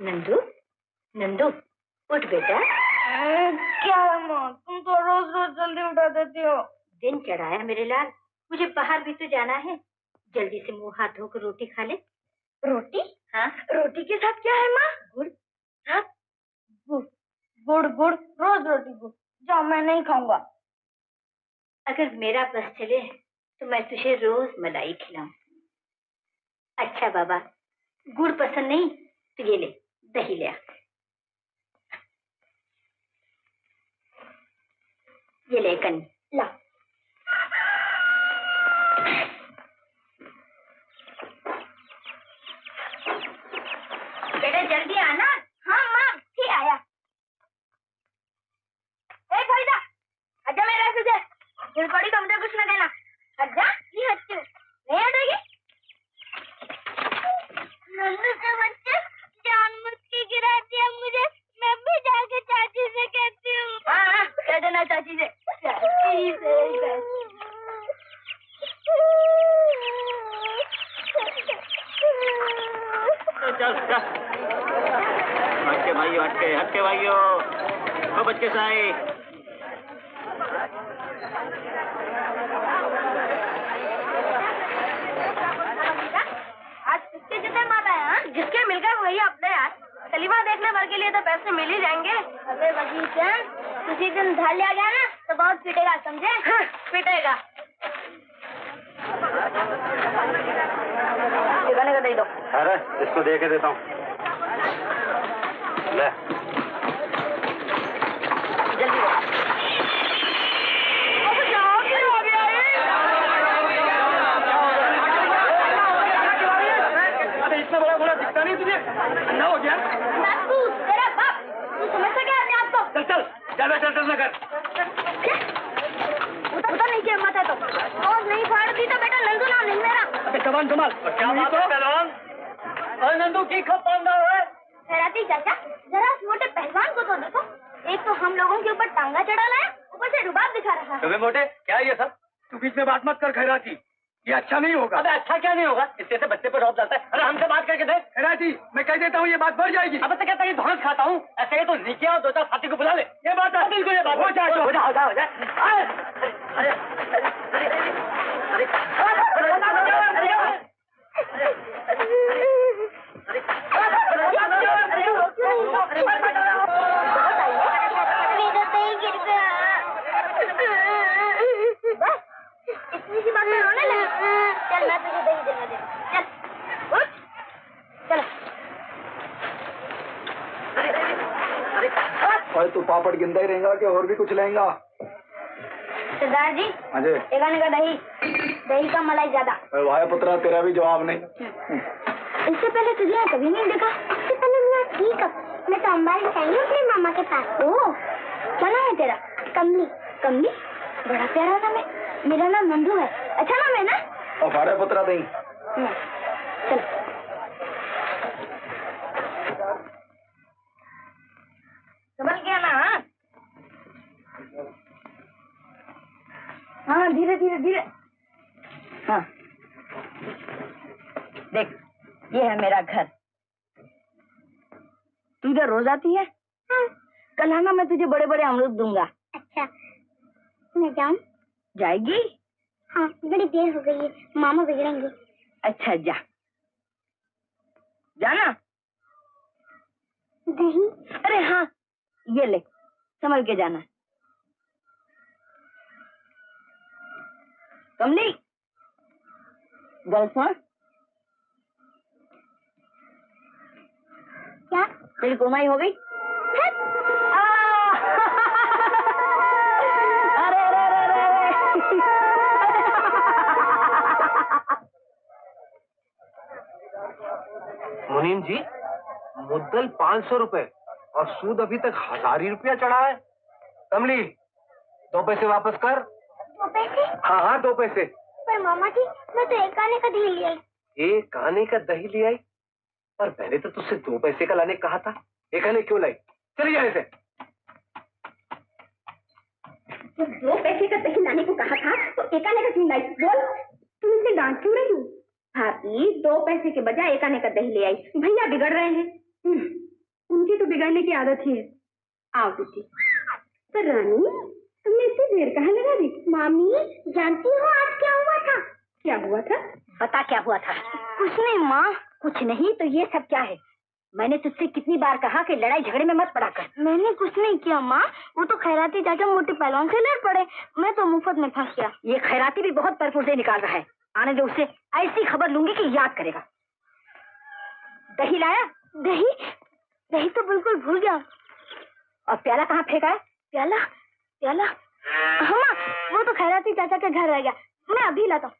नंदू, नंदू, उठ बेटा। क्या है माँ, तुम तो रोज रोज जल्दी उठा देती हो। दिन चढ़ाया मेरे लाल, मुझे बाहर भी तो जाना है। जल्दी से मुंह हाथ धोकर रोटी खा ले। रोटी? हाँ। रोटी के साथ क्या है माँ? गुड़। हाँ? गुड़ गुड़ गुड़, रोज रोटी गुड़। जाओ, मैं नहीं खाऊंगा। अगर मेरा बस चले तो मैं तुझे रोज मलाई खिलाऊं। अच्छा बाबा, गुड़ पसंद नहीं तो ये ले, दही ले आ। ये ले कन्नी, ला। बेटा जल्दी आना। हाँ माँ, ठीक आया। ए फरीदा, आजा मेरे तुझे। दिल पड़ी तो मुझे कुछ न देना। आजा, नहीं हटती हूँ। नहीं हटेगी? नन्नू के बच्चे जानबूझ के गिरा दिया मुझे। मैं भी जाके चाची से कहती हूँ। हाँ, कह देना चाची से। चाची से। चल चल, हटके भाइयों, हटके भाइयों, ओ बच्चे साए। आज किसके जूते मारा है? हाँ? जिसके मिल गए वही अपने यार। सलीमा देखने भर के लिए तो पैसे मिल ही जाएंगे। अबे वजीर, किसी दिन धार लिया गया ना तो बहुत पीटेगा, समझे? हाँ, पीटेगा। ठिकाने का दे दो। अरे इसको दे के देता हूँ। ले। जल्दी दो। अब जाओगे हो गया अरे इतना बड़ा बड़ा दिखता नहीं तुझे? अंधा हो गया? नासू, तेरा बाप। तू समझता क्या अपने आप को? चल चल, ज्यादा चल न कर। उधर नीचे हिम्मत है तो और नहीं फाड़ दी तो बेटा नंदू नाम नहीं मेरा। अबे जवान संभाल। क्या बात है पहलवान? और नंदू की खप पांदा है? खैराती चाचा, जरा उस मोटे पहलवान को तो देखो। एक तो हम लोगों के ऊपर टांगा चढ़ा लाया, ऊपर से रुबाब दिखा रहा है। अबे मोटे, क्या ये सब? तू बीच में बात मत कर खैराती, ये अच्छा नहीं होगा। अबे अच्छा क्या नहीं होगा? इससे से बच्चे पे रौब डालता है। अरे हमसे बात करके देख। खैराती, मैं कह देता हूँ ये बात बढ़ जाएगी। अब तो कहता है भांस खाता हूँ। ऐसे ही तो नीचे आओ, दो चार साथी को बुला ले। ये बात है बिल्कुल, ये बात हो जाए हो जाए। इतनी सी बात में रोने लगी। चल मैं तुझे दही दिला दे। चल उठ, चलो। और तू पापड़ गिनता ही रहेगा कि और भी कुछ लेगा? सरदार जी, हाँ जी। एक आने का दही, दही का मलाई ज्यादा। भाई पुत्रा, तेरा भी जवाब नहीं। इससे पहले तुझे यहाँ कभी नहीं देखा। इससे पहले मैं ठीक हूँ। मैं तो अंबारी से आई हूँ अपने मामा के पास। ओह, क्या नाम है तेरा? कमली। कमली, बड़ा प्यारा नाम है। मेरा नाम नंदू है। अच्छा नाम है ना? और भाड़े पुत्रा दही। चलो। समझ गया ना? हाँ, धीरे धीरे धीरे। हाँ, देख, ये है मेरा घर। तू इधर रोज आती है? हाँ। कल आना, मैं तुझे बड़े बड़े अमरूद दूंगा। अच्छा, मैं जाऊँ? जाएगी? हाँ, बड़ी देर हो गई है, मामा बिगड़ेंगे। अच्छा जा, जाना। दही? अरे हाँ, ये ले, संभल के जाना। कमली, गल सुन। क्या? तेरी कुमाई हो गई? अरे अरे अरे अरे मुनीम जी, मुद्दल 500 रुपए और सूद अभी तक 1000 ही रुपया चढ़ा है। कमली, 2 पैसे वापस कर। 2 पैसे? हाँ हाँ, 2 पैसे। पर मामा जी, मैं तो 1 आने का दही ले आई। 1 आने का दही ले आई? पर मैंने तो तुझसे 2 पैसे का लाने कहा था। 1 आने क्यों लाई? चली जाए से। जब 2 पैसे का दही लाने को कहा था तो 1 आने का क्यों लाई? बोल, तुम इसे डांट क्यों रही हो? भाभी, 2 पैसे के बजाय 1 आने का दही ले आई। भैया बिगड़ रहे हैं। बिगाड़ने की आदत ही है। आओ बेटी। पर रानी, तुमने इतनी देर कहाँ लगा दी? मामी, जानती हो आज क्या हुआ था? क्या हुआ था? बता क्या हुआ था? कुछ नहीं माँ। कुछ नहीं तो ये सब क्या है? मैंने तुझसे कितनी बार कहा कि लड़ाई झगड़े में मत पड़ा कर। मैंने कुछ नहीं किया माँ, वो तो खैराती चाचा मोटे पहलवान से लड़ पड़े, मैं तो मुफ्त में फंस गया। ये खैराती भी बहुत परपुर्जे निकाल रहा है। आने दो उसे, ऐसी खबर लूंगी कि याद करेगा। दही लाया? दही? दही तो बिल्कुल भूल गया। और प्याला कहाँ फेंका है? प्याला? प्याला? हाँ, वो तो खैराती चाचा के घर रह गया, मैं अभी लाता हूँ।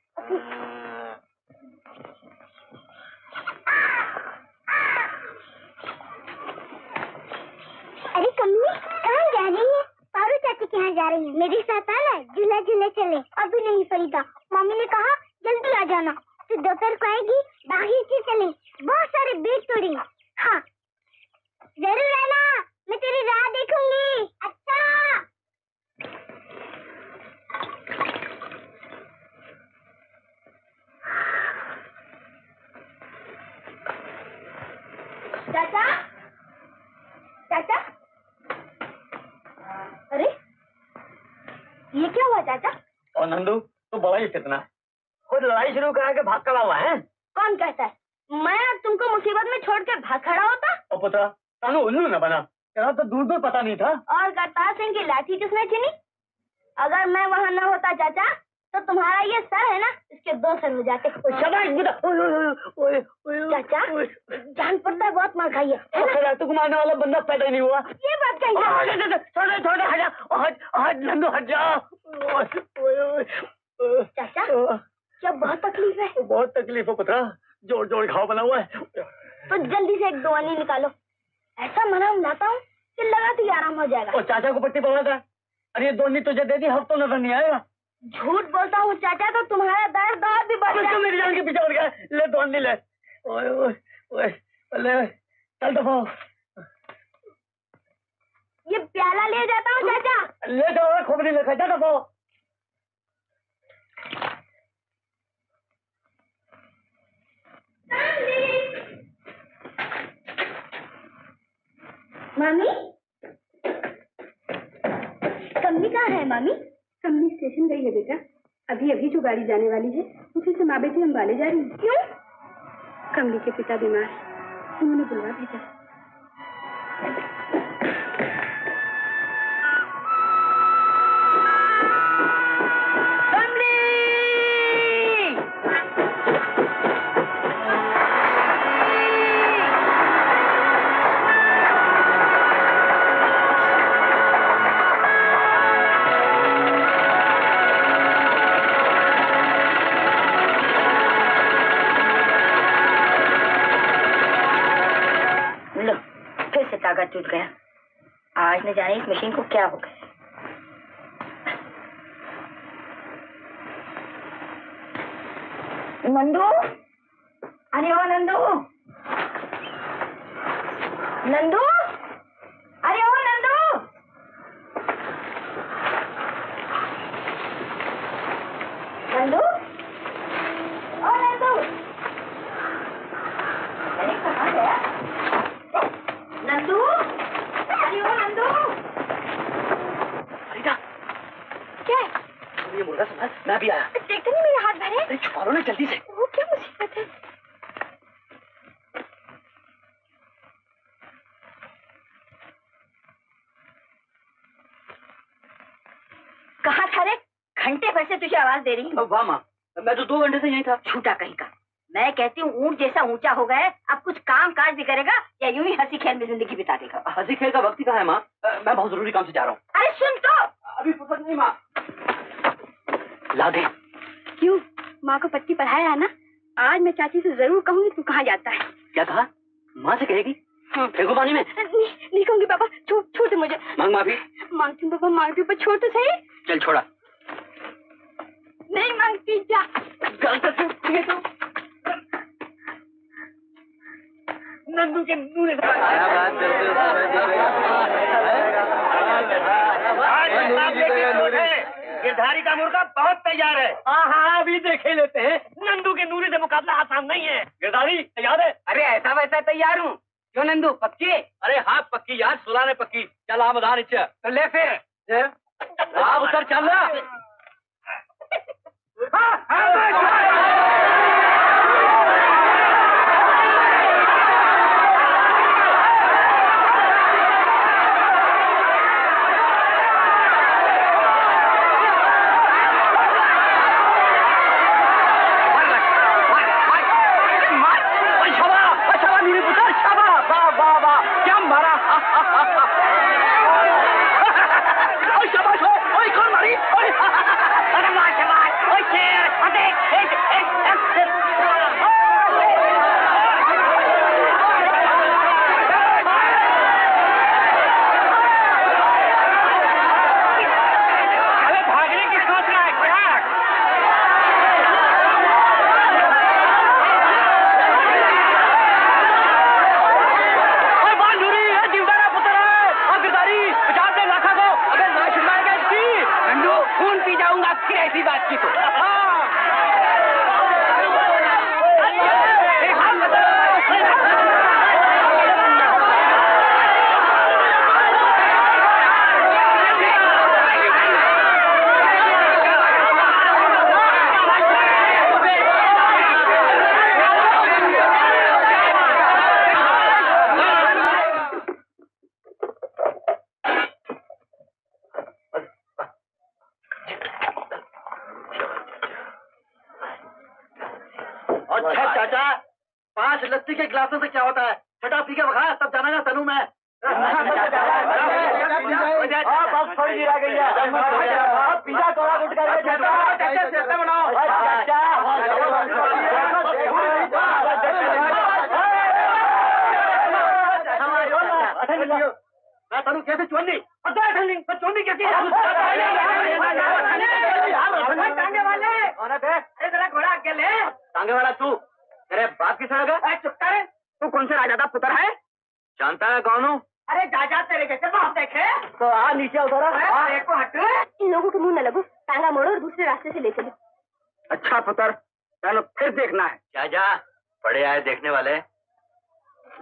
अरे कमली, कहाँ जा रही है? पारू चाची के यहाँ जा रही है। मेरे साथ आना, झूला झूले चले। अभी नहीं फरीदा, मम्मी ने कहा जल्दी आ जाना, फिर दोपहर को आएगी, बागीचे चले, बहुत सारे बेर तोड़ेंगे। हाँ जरूर आना, मैं तेरी राह देखूंगी। अच्छा। चाचा, चाचा, अरे ये क्या हुआ चाचा? और नंदू तू बड़ा ही कितना खुद लड़ाई शुरू करा के भाग खड़ा हुआ है। कौन कहता है मैं तुमको मुसीबत में छोड़ के भाग खड़ा होता? और पुत्रा तानू उल्लू न बना, तेरा तो दूर दूर पता नहीं था। और करतार सिंह की लाठी किसने छीनी? अगर मैं वहाँ न होता चाचा तो तुम्हारा ये सर है ना, इसके 2 सर हो जाते। चाचा जान पड़ता है, बहुत मार खाई है। तू मारने वाला बंदा पैदा ही नहीं हुआ। ये बात कही थोड़ा हट नंदू हट जा। चाचा क्या बहुत तकलीफ है? बहुत तकलीफ है पुत्रा, जोड़ जोड़ घाव बना हुआ है। तो जल्दी से एक दवाई निकालो, ऐसा मरहम लाता हूँ कि लगाते ही आराम हो जाएगा। और चाचा को पट्टी पड़ा था। अरे ये दोनी तुझे दे दी, हफ्तों नजर नहीं आएगा। झूठ बोलता हूँ चाचा तो तुम्हारा दर्द और भी बढ़ गया। मेरी जान के पीछे बढ़ गया। ले दोनी ले। ओए ओए ओए ले चल दफा। ये प्याला ले जाता हूँ चाचा। ले जाओ, खोपड़ी ले खा दफा। मामी, कमली कहाँ है मामी? कमली स्टेशन गई है बेटा, अभी अभी जो गाड़ी जाने वाली है उसी से माँ बेटी अम्बाले जा रही है। क्यों? कमली के पिता बीमार है, उन्होंने बुलवा भेजा। टूट गया। आज न जाने इस मशीन को क्या हो गया। नंदू, अरे ओ नंदू, नंदू, अरे ओ नंदू, नंदू, ओ नंदू, अरे कहाँ गया नंदू? अरे ओ नंदू, फरीदा क्या है? ये मुर्गा संभाल, मैं भी आया। देखते नहीं मेरे हाथ भरे? अरे छुपा लो ना जल्दी से। वो क्या मुसीबत है? कहाँ था रे? घंटे भर से तुझे आवाज दे रही हूँ। वाह माँ, मैं तो 2 घंटे से यही था। झूठा कहीं का। मैं कहती हूँ ऊंट जैसा ऊंचा हो गया है, अब कुछ काम काज भी करेगा या यूं ही हंसी खेल में जिंदगी बिता देगा? हंसी खेल का वक्त ही कहाँ है माँ? मैं बहुत जरूरी काम से जा रहा हूँ। अरे सुन तो। अभी फुर्सत नहीं माँ। ला दे। क्यों, माँ को पट्टी पढ़ाया है ना? आज मैं चाची से जरूर कहूंगी तू कहाँ जाता है। क्या कहा? माँ से कहेगी? फेंको पानी में। नहीं कहूंगी पापा, छोड़ दे मुझे। मांग माफी। मांगती हूँ पापा, मांगती हूँ, पर छोड़ तो सही। चल छोड़ा। नहीं मांगती, जा। नंदू के नूरे गिरधारी का मुर्गा बहुत तैयार है। हाँ अभी देखे लेते हैं। नंदू के नूरे से मुकाबला आसान नहीं है। गिरधारी तैयार है? अरे ऐसा वैसा तैयार हूँ, क्यों नंदू पक्की? अरे हाँ पक्की यार, सुलाने पक्की। चल आ मदान इच्छा तो ले फिर आप उतर चल रहा। अच्छा चाचा, 5 लस्सी के गिलासों से क्या होता है? छठा पी के बखा तब जाना ना तनु में। बस थोड़ी गिरा गई है। पिज्जा थोड़ा उठ करके बनाओ। मैं तनु कैसे चोनी? चोनी कैसी? टांगे वाले जरा घोड़ा आगे ले। टांगे वाला तू? तेरे बाप की सड़क है? चुप कर। तू कौन से राजा का पुत्र है? जानता है कौन हूँ? अरे जा तेरे जैसे बाप देखे तो आ नीचे उतरा। देखो हट। इन लोगों के मुंह न लगो, टांगा मोड़ो और दूसरे रास्ते से ले चलो। अच्छा पुत्र, चलो फिर देखना है। क्या जा बड़े आए देखने वाले।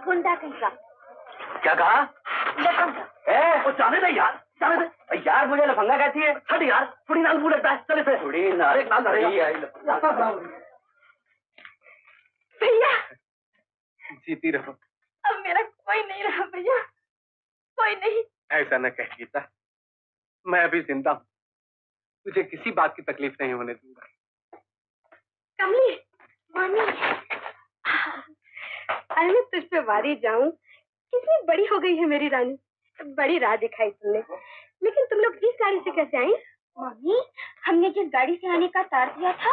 गुंडा कैसा? क्या कहा? वो जाने दे यार, जाने दे यार। मुझे लफंगा कहती है। छठ यार, थोड़ी नाल मुंह लगता है। चले से थोड़ी नाल एक नाल भैया जीती रहो। अब मेरा कोई नहीं रहा भैया, कोई नहीं। ऐसा न कह गीता, मैं अभी जिंदा हूँ, तुझे किसी बात की तकलीफ नहीं होने दूंगा। कमली, मानी, अरे तुझ पे वारी जाऊं, कितनी बड़ी हो गई है मेरी रानी। बड़ी राह दिखाई तुमने, लेकिन तुम लोग इस गाड़ी से कैसे आई? मम्मी, हमने जिस गाड़ी से आने का तार दिया था,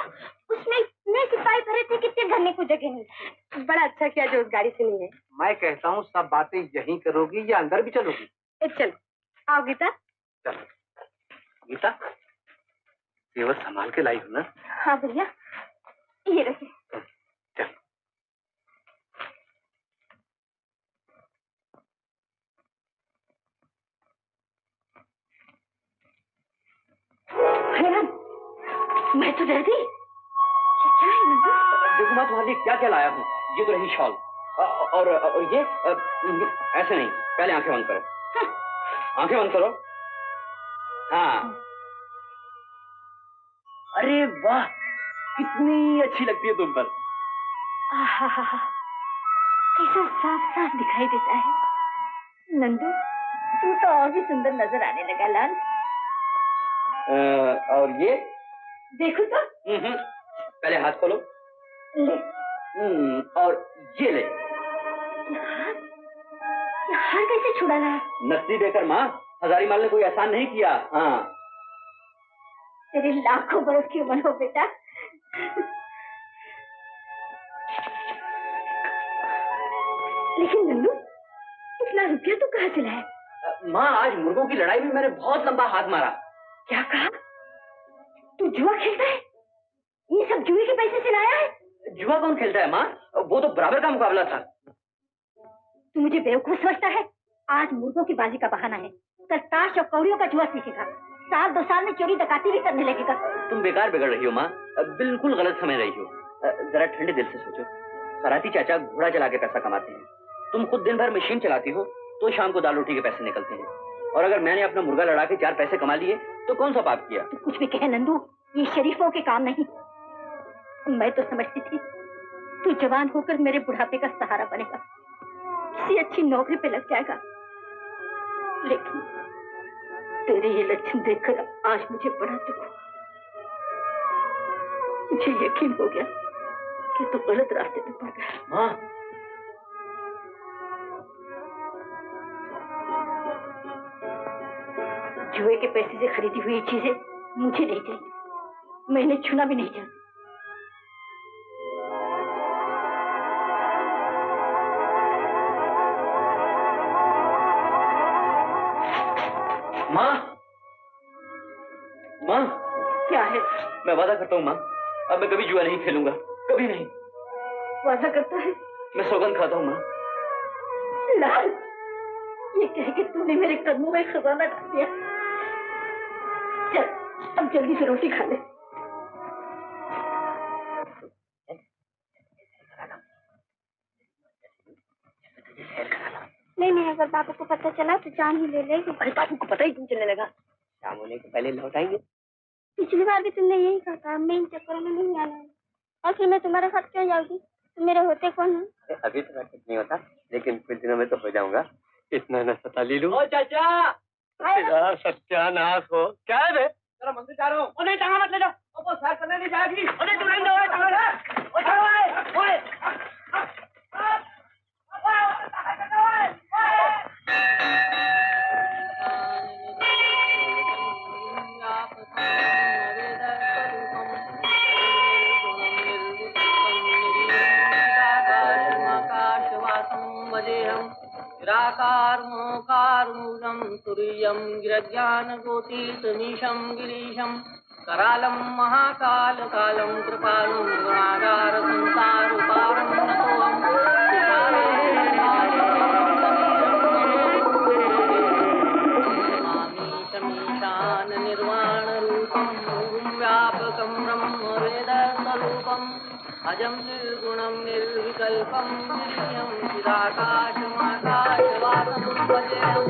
उसमें इतने सिपाही भरे थे, कितने भरने को जगह नहीं थी। बड़ा अच्छा किया जो उस गाड़ी से नहीं है। मैं कहता हूँ सब बातें यहीं करोगी या अंदर भी चलोगी? चल आओ गीता। चलो गीता, केवल संभाल के लाई हो ना? हाँ भैया, ये रखे। चल। मैं तो डर गई। क्या है नंदू? देखो मैं तुम्हारे लिए क्या क्या लाया हूँ। ये तो रही शॉल और ये ऐसे नहीं, पहले आंखें बंद करो। आंखें बंद करो। हाँ, अरे वाह, कितनी अच्छी लगती है तुम पर। कैसा साफ साफ दिखाई देता है। नंदू, तू तो और भी सुंदर नजर आने लगा लाल। और ये देखो तो। पहले हाथ खोलो। ले। और ये ले। हार कैसे छुड़ा रहा? नकदी देकर माँ, हजारीमाल ने कोई एहसान नहीं किया। हाँ, तेरे लाखों बरस की उम्र हो बेटा। लेकिन नन्नू, इतना रुपया तू कहाँ से लाया? माँ, आज मुर्गों की लड़ाई में मैंने बहुत लंबा हाथ मारा। क्या कहा? तू जुआ खेलता है? ये सब जुए के पैसे से लाया है? जुआ कौन खेलता है माँ? वो तो बराबर का मुकाबला था। तू मुझे बेवकूफ समझता है? आज मुर्गों की बाजी का बहाना है, कल ताश और कौड़ियों का जुआ सीखेगा, साल 2 साल में चोरी डकाती भी करने लगेगा। तुम बेकार बिगड़ रही हो माँ, बिल्कुल गलत समझ रही हो। जरा ठंडे दिल से सोचो। कराती चाचा घोड़ा चला के पैसा कमाते हैं, तुम खुद दिन भर मशीन चलाती हो तो शाम को दाल रोटी के पैसे निकलते हैं, और अगर मैंने अपना मुर्गा लड़ा के 4 पैसे कमा लिए तो कौन सा पाप किया? तू कुछ भी कहे नंदू, ये शरीफों के काम नहीं। मैं तो समझती थी तू जवान होकर मेरे बुढ़ापे का सहारा बनेगा, किसी अच्छी नौकरी पे लग जाएगा, लेकिन तेरे ये लक्षण देखकर आज मुझे बड़ा दुख हुआ। मुझे यकीन हो गया कि तू गलत रास्ते पे पड़ गया। माँ, जुए के पैसे से खरीदी हुई चीजें मुझे नहीं चाहिए, मैं इन्हें छूना भी नहीं चाहती। माँ, माँ, क्या है? मैं वादा करता हूँ माँ, अब मैं कभी जुआ नहीं खेलूंगा, कभी नहीं। वादा करता है? मैं सौगंध खाता हूँ माँ। लाल, ये कह के तूने मेरे कदमों में खजाना डाल दिया। चल, अब जल्दी से रोटी खा ले। नहीं, अगर बाबू को पता चला तो जान ही ले लेगी। अरे बाबू को पता ही क्यों चलने लगा? शाम होने के पहले लौट आएंगे। पिछली बार भी तुमने यही कहा था, मैं इन चक्करों में नहीं आना है। और फिर मैं तुम्हारे साथ क्यों जाऊंगी? तुम मेरे होते कौन हो? अभी तो कुछ नहीं होता, लेकिन कुछ दिनों में तो हो जाऊंगा। इतना न सता लीलू। ओ चाचा, तेरा सत्यानाश हो। क्या है बे? जरा मंदिर जा रहा हूँ। ओ नहीं, टांगा मत ले जाओ। ओ वो सैर करने नहीं जाएगी। अरे तू नहीं जाओ, टांगा ले। ओ चलो ओए। निराकारमोकारमूलं तुरीयं गिरज्ञानज्योतिषमीशं गिरीशं करालं महाकालकालं कृपालं गुणागार संसारपारं नतोऽहं निर्वाणरूपं व्यापकं ब्रह्मवेदस्वरूपम् अजं निर्गुणं निर्विकल्पं नित्यं चिदाकाशमाकाशवासं भजेयं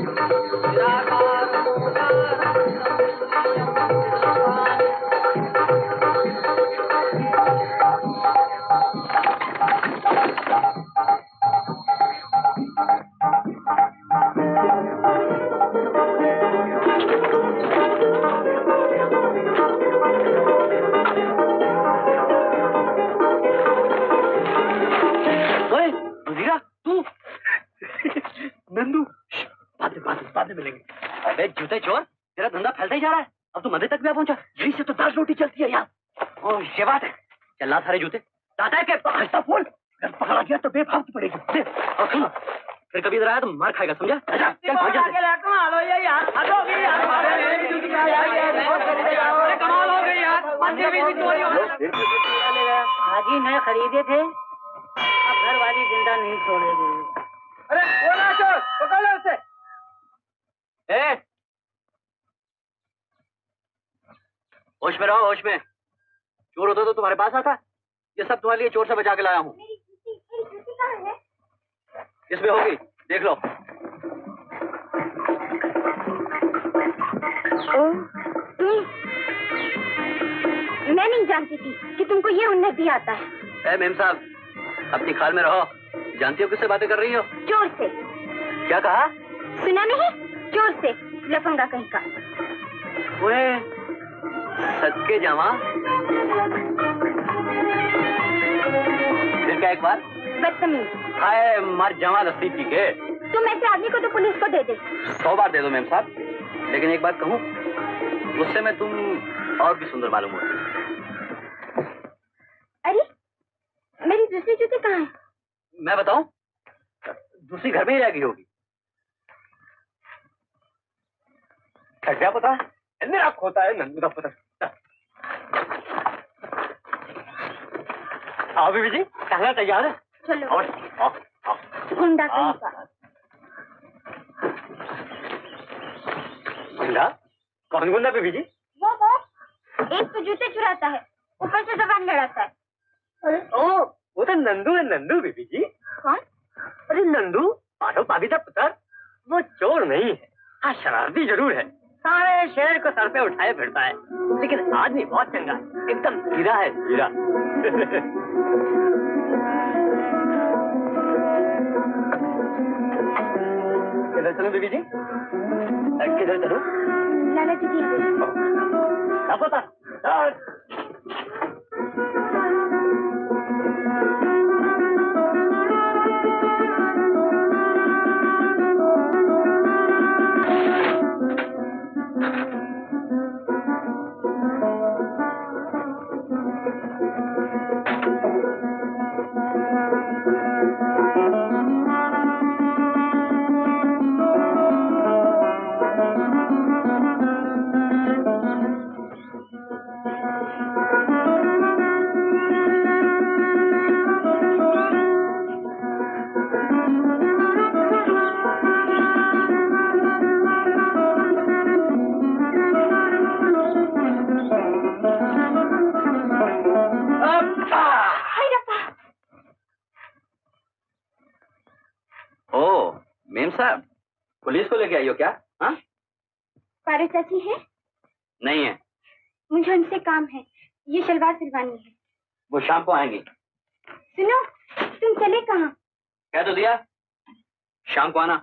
बाद में मिलेंगे। अबे जूते चोर, तेरा धंधा फैलता ही जा रहा है। अब तू मंदिर तक भी पहुंचा। यही से तो दाल रोटी चलती है यार। ओह ये बात है। चल ला सारे जूते। दादा है के हंसता फूल। अगर पकड़ा गया तो बेफालतू पड़ेगी। दे और सुन, फिर कभी इधर आया तो मार खाएगा, समझा? चल भाग जा। कमाल हो गई यार। कमाल हो गई यार। मंदिर में चोरी हो गई। हाजी ने खरीदे थे, अब घर वाली जिंदा नहीं छोड़ेगी। अरे वो ना चोर, पकड़ लो उसे। होश में रहो, होश में। चोर होता तो तुम्हारे पास आता। ये सब तुम्हारे लिए चोर से बचा के लाया हूँ। मेरी जूती कहाँ है? इसमें होगी, देख लो। ओह, तुम? मैं नहीं जानती थी कि तुमको ये हुनर भी आता है। मेम साहब, अपनी खाल में रहो। जानती हो किससे बातें कर रही हो? चोर से। क्या कहा? सुना नहीं? चोर से, लफंगा कहीं का। ओए, सदके जावा। फिर क्या एक बार? बदतमीज। हाय मार जमा लस्सी पी के। तुम ऐसे आदमी को तो पुलिस को दे दे। 100 बार दे दो मेम साहब, लेकिन एक बात कहूँ, उससे मैं तुम और भी सुंदर मालूम होती। अरे, मेरी दूसरी जूती कहाँ है? मैं बताऊं? दूसरी घर में ही रह गई होगी। क्या पता? मेरा खोता है नंदू का पता। आओ बीबी जी, कहना तैयार है? चलो। और गुंडा कहीं का। गुंडा? कौन गुंडा बीबी जी? वो एक तो जूते चुराता है, ऊपर से जबान लड़ाता है। ओ, वो तो नंदू है, नंदू बीबी जी। कौन? अरे नंदू, माधव भाभी का पुत्र वो चोर नहीं है, हाँ शरारती जरूर है। सारे शहर को सर पे उठाए फिरता है, लेकिन आदमी बहुत चंगा है, एकदम हीरा है, हीरा। किधर चलो बीबी जी? किधर चलो? लाला जी की अब बता। पुलिस को लेके आई हो क्या? हाँ? पारो चाची है? नहीं है। मुझे उनसे काम है, ये शलवार सिलवानी है। वो शाम को आएंगी। सुनो, तुम चले कहाँ? कह तो दिया, शाम को आना।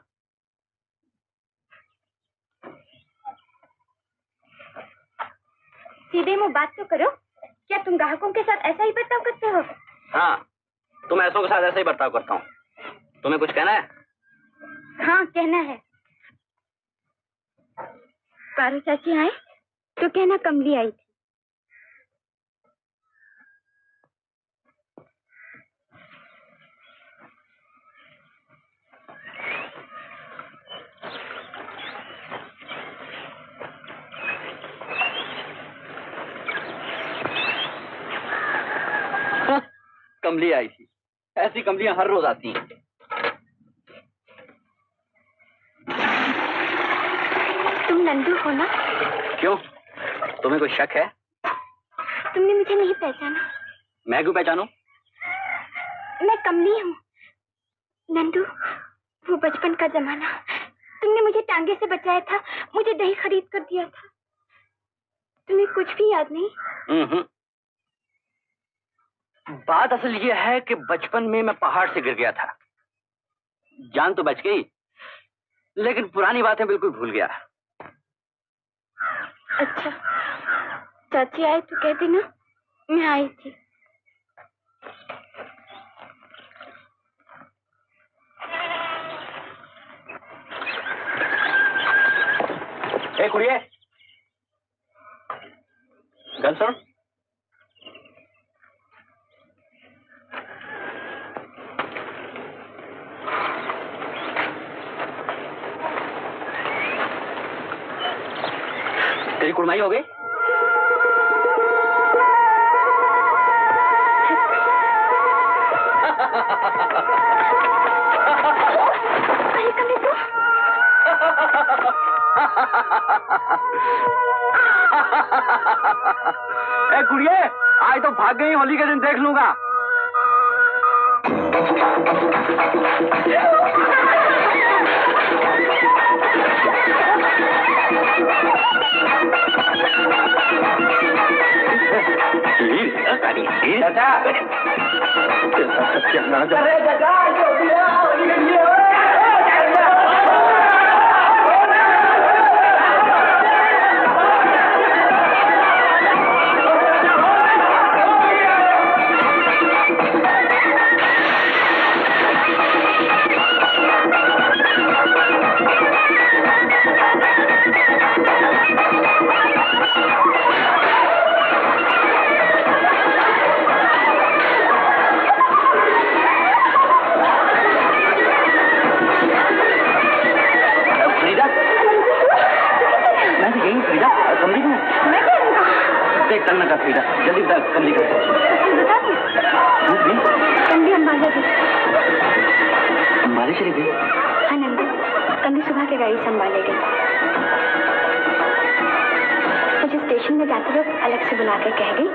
सीधे मुंह बात तो करो, क्या तुम ग्राहकों के साथ ऐसा ही बर्ताव करते हो? हाँ, तुम ऐसों के साथ ऐसा ही बर्ताव करता हूँ। तुम्हें कुछ कहना है? हाँ, कहना है। पारो चाची आए तो कहना कमली आई थी। कमली आई थी। ऐसी कमलियां हर रोज आती हैं। तुम नंदू हो ना? क्यों? तुम्हें कोई शक है? तुमने मुझे नहीं पहचाना। मैं क्यों पहचानूं? मैं कमली हूँ। नंदू, वो बचपन का जमाना, तुमने मुझे टांगे से बचाया था, मुझे दही खरीद कर दिया था। तुम्हें कुछ भी याद नहीं? बात असल ये है कि बचपन में मैं पहाड़ से गिर गया था। जान तो बच गई, लेकिन पुरानी बातें बिल्कुल भूल गया। अच्छा, चाची आई तो कह देना मैं आई थी। ए कुड़िए, गल सुन। तेरी कुड़माई हो गई? अरे कभी तो ए कुड़िए, आज तो भाग गई, होली के दिन देख लूंगा। जल्दी बता, कमली का कमली अंबाला गई। अंबाला चली गई? हाँ नंदू, कमली सुबह के गाड़ी संभाले गई। मुझे स्टेशन में जाते वक्त अलग से बुला कर कह गई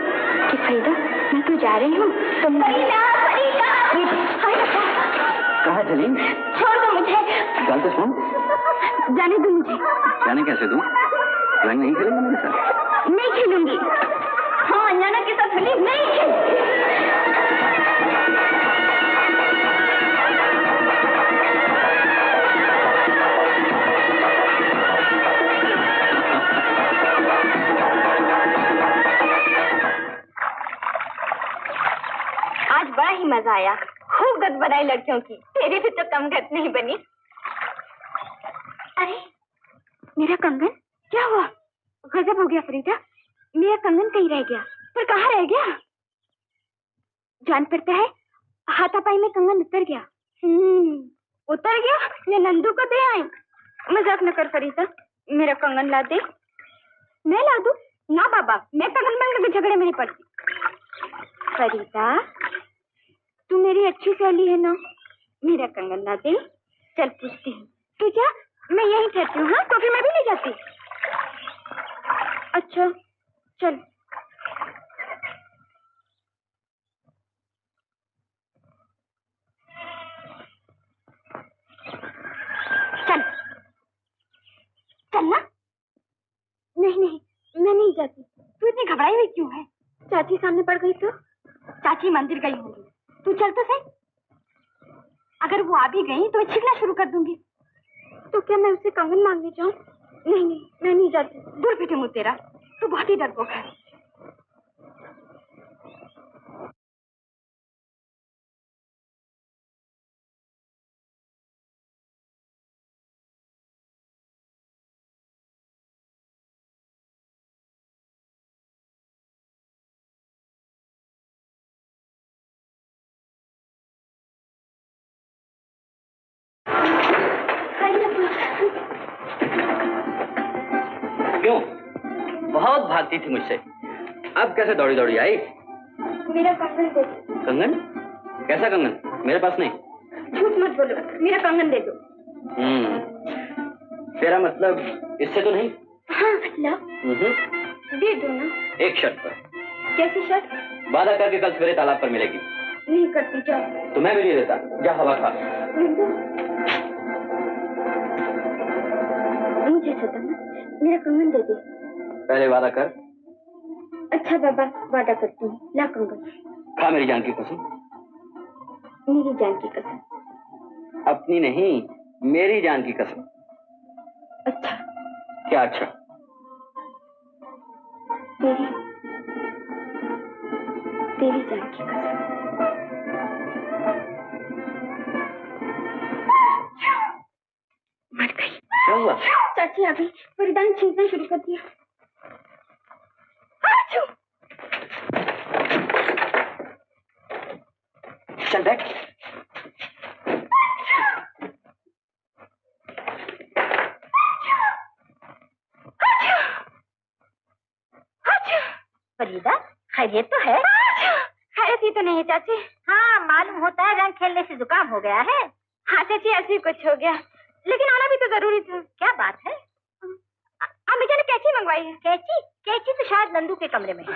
कि फरीदा, मैं तो जा रही हूँ, तुम कहाँ चली? छोड़ दो मुझे। जान तो सुन। जाने दो मुझे। जाने कैसे दूं? ड्राइंग नहीं खेलेंगे मेरे साथ? नहीं खेलूंगी। हाँ, अंजना के साथ होली नहीं खेलूंगी। आज बड़ा ही मजा आया। खूब गत बनाई लड़कियों की। तेरी भी तो कम गत नहीं बनी। अरे मेरा कंगन क्या हुआ? गजब हो गया फरीदा, मेरा कंगन कहीं रह गया। पर कहाँ रह गया? जान पड़ता है हाथापाई में कंगन उतर गया। उतर गया या नंदू को दे आई? मजाक न कर फरीदा, मेरा कंगन ला दे। मैं ला दूं? ना बाबा, मैं कंगन मांगने के झगड़े में नहीं पड़ती। फरीदा, तू मेरी अच्छी सहेली है ना, मेरा कंगन ला दे। चल पूछती हूँ। तू जा, मैं यहीं ठहरती हूँ। हाँ, कॉफी में भी नहीं जाती। अच्छा चल। चल चल ना। नहीं नहीं, मैं नहीं जाती। तू इतनी घबराई हुई क्यों है? चाची सामने पड़ गई तो? चाची मंदिर गई होगी। तू चल तो सही। अगर वो आ भी गई तो मैं छींकना शुरू कर दूंगी। तो क्या मैं उससे कंगन मांगने जाऊं? नहीं नहीं, मैं नहीं जाती। दूर बेटे मुझ तेरा, तू बहुत ही डरपोक है। क्यों? बहुत भागती थी मुझसे, अब कैसे दौड़ी दौड़ी आई? मेरा कंगन दे दो। कंगन? कैसा कंगन? मेरे पास नहीं। झूठ मत बोलो, मेरा कंगन दे दो। तेरा मतलब इससे तो नहीं? हाँ ला। दे दो ना। एक शर्त पर। कैसी शर्त? वादा करके कल सवेरे तालाब पर मिलेगी। नहीं करती, जाओ। तो मैं भी नहीं देता, जा हवा खा। मुझे सताना, मेरा कंगन दे दे। पहले वादा कर। अच्छा बाबा, वादा करती हूँ। ला कंगन। खा मेरी जान की कसम। मेरी जान की कसम। अपनी नहीं, मेरी जान की कसम। अच्छा। क्या अच्छा? तेरी तेरी जान की कसम। मर गई। क्या हुआ? चाची अभी फरीदा ने छींकना शुरू कर दिया। चल बैठ। फरीदा, खैरियत तो है? खैरियत ही तो नहीं है चाची। हाँ, मालूम होता है रंग खेलने से जुकाम हो गया है। हाँ चाची, ऐसे ही कुछ हो गया, लेकिन आना भी तो जरूरी था। क्या बात है? अम्मी जान ने कैची मंगवाई है। कैची? कैची तो शायद नंदू के कमरे में है।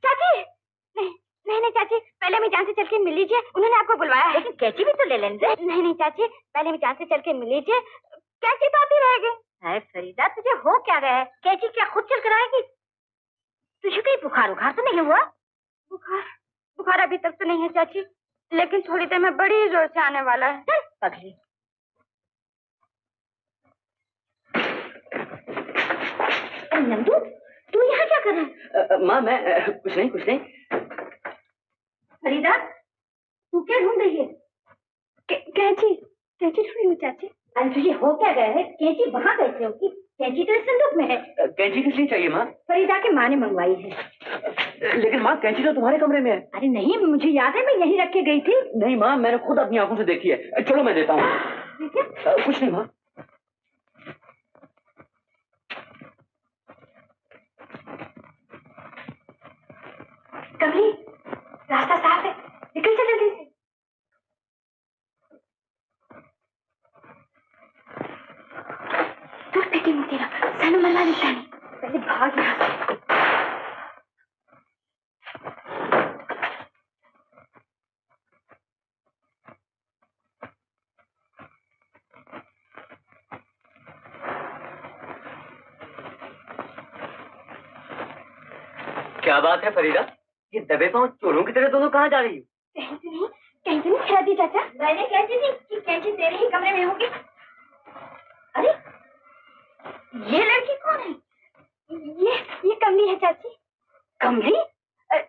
चाची नहीं नहीं नहीं चाची, पहले मैं जान से चल के मिल लीजिए, उन्होंने आपको बुलवाया है। लेकिन कैची भी तो ले लेने दे। नहीं नहीं चाची, पहले मैं जान से चल के मिल लीजिए, कैची तो आती रहेगी। अरे फरीदा, तुझे हो क्या गया है? कैची क्या खुद चल कर आएगी? तुझे कहीं बुखार उखार तो नहीं हुआ? बुखार अभी तक तो नहीं है चाची, लेकिन थोड़ी देर में बड़ी जोर से आने वाला है। पगली, नंदू तू यहाँ क्या कर रहा है? माँ मैं कुछ नहीं। फरीदा, तू क्या ढूंढ रही है? कैची ढूंढी हूँ चाची। अरे तुझे हो क्या गया है? कैची वहाँ कैसे होगी? कैची तो इस संदूक में है। कैंची किस लिए चाहिए माँ? फरीदा के माँ ने मंगवाई है। लेकिन माँ कैंची तो तुम्हारे कमरे में है। अरे नहीं, मुझे याद है, मैं यहीं रख के गई थी। नहीं माँ, मैंने खुद अपनी आंखों से देखी है। चलो मैं देता हूँ। कुछ नहीं माँ। कमली, रास्ता साफ है, निकल चल जल्दी से। तू बेटी में तेरा सन मना देता नहीं, पहले भाग यहाँ से। क्या बात है फरीदा, ये दबे पांव चोरों की तरह दोनों कहाँ जा रही हो? कहीं तो नहीं खरादी चाचा। मैंने कहती थी कि कैंची तेरे ही कमरे में होगी। अरे ये लड़की कौन है? ये कमली है चाची। कमली?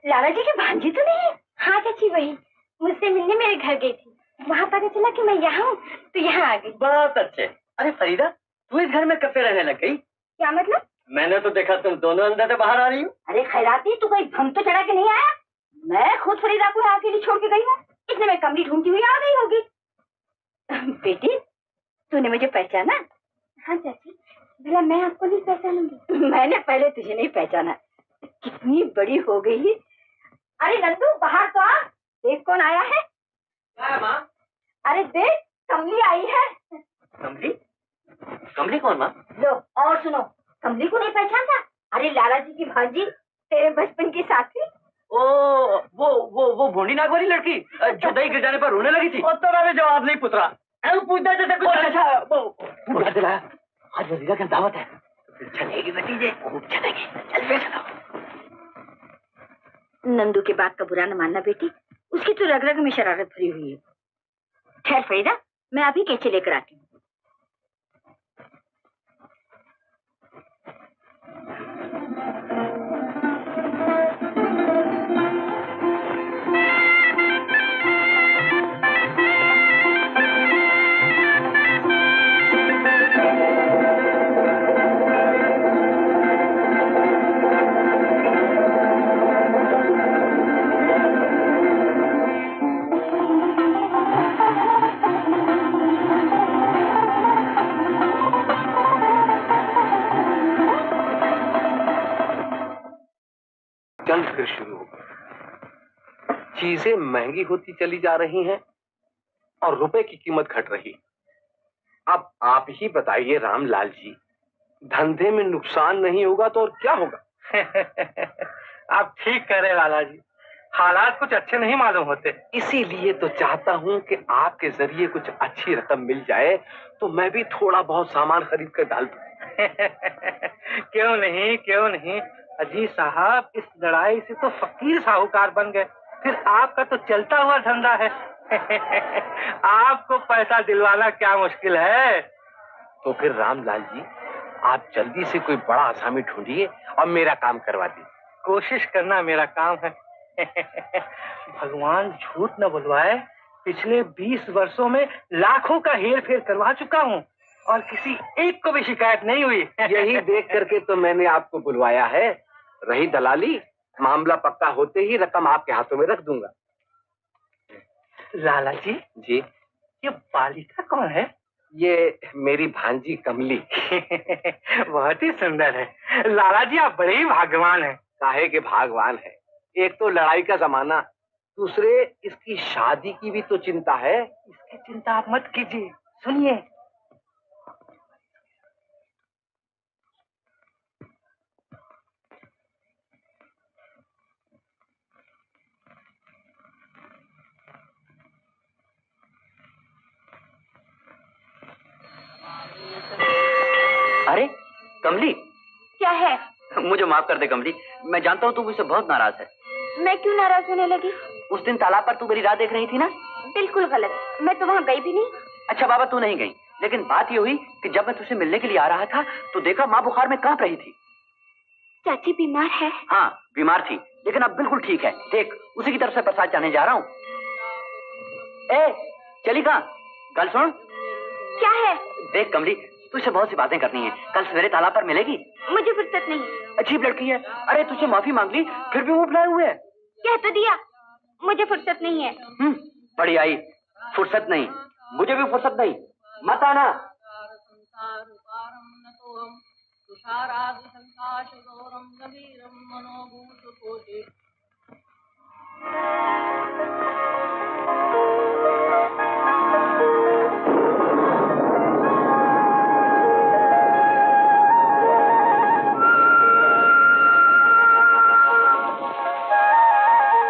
लाला जी की भांजी तो नहीं है? हाँ चाची, वही मुझसे मिलने मेरे घर गई थी। वहाँ पता चला कि मैं यहाँ हूँ तो यहाँ आ गई। बहुत अच्छे। अरे फरीदा, तू इस घर में कब से रहने लग गई? क्या मतलब? मैंने तो देखा तुम दोनों अंदर से बाहर आ रही हो। अरे खैराती, तू कोई भंग तो चढ़ा के नहीं आया? मैं खुद फरीदा को अकेली छोड़ के गई हूँ, इसने मैं कमली ढूंढती हुई आ गई होगी। बेटी, तूने मुझे पहचाना? हाँ चाची, भला मैं आपको नहीं पहचानूंगी? मैंने पहले तुझे नहीं पहचाना, कितनी बड़ी हो गई है। अरे नंदू, बाहर तो आ, देख कौन आया है। क्या है माँ? अरे देख, कमली आई है। कमली? कमली कौन माँ? लो और सुनो, कमली को नहीं पहचानता? अरे लाला जी की भांजी, तेरे बचपन की साथी। ओ, वो भोंडी नाक वाली लड़की जो दही गिर जाने पर रोने लगी थी। तो मैंने जवाब नहीं पूछा, पूछता जैसे कुछ। अच्छा, वो याद दिलाया, आज वजीरा की दावत है। चलेगी भतीजे, खूब चलेगी। चल बे, चलो। नंदू के बात का बुरा न मानना बेटी, उसकी तो रग रग में शरारत भरी हुई है। ठहर फरीदा, मैं अभी कैचे लेकर आती हूँ। जंग फिर शुरू हो गई। चीजें महंगी होती चली जा रही हैं और रुपए की कीमत घट रही। अब आप ही बताइए रामलाल जी, धंधे में नुकसान नहीं होगा तो और क्या होगा? आप ठीक कह रहे लाला जी, हालात कुछ अच्छे नहीं मालूम होते। इसीलिए तो चाहता हूं कि आपके जरिए कुछ अच्छी रकम मिल जाए तो मैं भी थोड़ा बहुत सामान खरीद कर डाल दूं। क्यों नहीं, क्यों नहीं। अजी साहब, इस लड़ाई से तो फकीर साहूकार बन गए, फिर आपका तो चलता हुआ धंधा है। आपको पैसा दिलवाना क्या मुश्किल है। तो फिर रामलाल जी, आप जल्दी से कोई बड़ा आसामी ढूंढिए और मेरा काम करवा दीजिए। कोशिश करना मेरा काम है। भगवान झूठ न बुलवाए, पिछले 20 वर्षों में लाखों का हेर फेर करवा चुका हूँ और किसी एक को भी शिकायत नहीं हुई। यही देख करके तो मैंने आपको बुलवाया है। रही दलाली, मामला पक्का होते ही रकम आपके हाथों में रख दूंगा। लाला जी, जी, ये बालिका कौन है? ये मेरी भांजी कमली। बहुत ही सुंदर है। लाला जी, आप बड़े ही भाग्यवान हैं। काहे के भागवान है, एक तो लड़ाई का जमाना, दूसरे इसकी शादी की भी तो चिंता है। इसकी चिंता आप मत कीजिए, सुनिए। अरे कमली, क्या है? मुझे माफ कर दे कमली, मैं जानता हूँ तू मुझसे बहुत नाराज है। मैं क्यों नाराज होने लगी? उस दिन तालाब पर तू मेरी राह देख रही थी ना? बिल्कुल गलत, मैं तो वहाँ गई भी नहीं। अच्छा बाबा, तू नहीं गई, लेकिन बात ये हुई कि जब मैं तुझसे मिलने के लिए आ रहा था तो देखा माँ बुखार में कांप रही थी। चाची बीमार है? हाँ, बीमार थी, लेकिन अब बिल्कुल ठीक है। देख, उसी की तरफ से प्रसाद चाहने जा रहा हूँ। ए, चली कहाँ? कल सुन। क्या है? देख कमली, तुझसे बहुत सी बातें करनी है, कल सवेरे तालाब पर मिलेगी? मुझे फुर्सत नहीं। अजीब लड़की है। अरे तुझसे माफी मांग ली, फिर भी मुंह फुलाए हुए है। कह तो दिया, मुझे फुर्सत नहीं है। बड़ी आई, फुर्सत नहीं, मुझे भी फुर्सत नहीं, मत आना।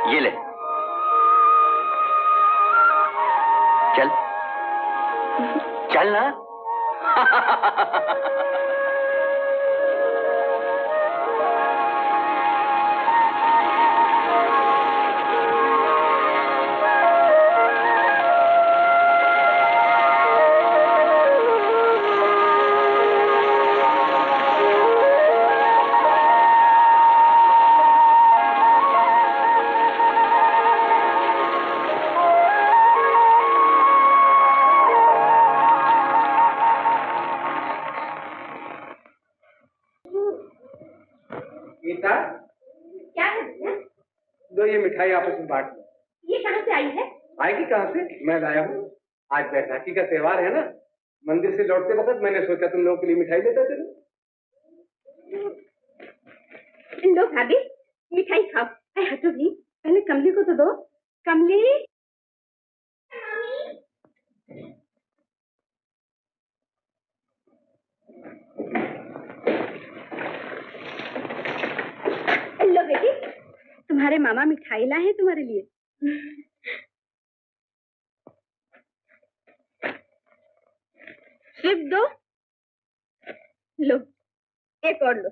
ये ले, चल चल ना। लो ये मिठाई आपस में बांट लो। ये कहाँ से आई है? आएगी कहाँ से? मैं लाया हूँ। आज बैसाखी का त्योहार है ना, मंदिर से लौटते वक्त मैंने सोचा तुम लोगों के लिए मिठाई लेता चलूं। लो भाभी, मिठाई खाओ। हटो भी, पहले कमली को तो दो। कमली, लो बेटी, तुम्हारे मामा मिठाई लाए हैं तुम्हारे लिए। सिर्फ दो? लो, एक और लो।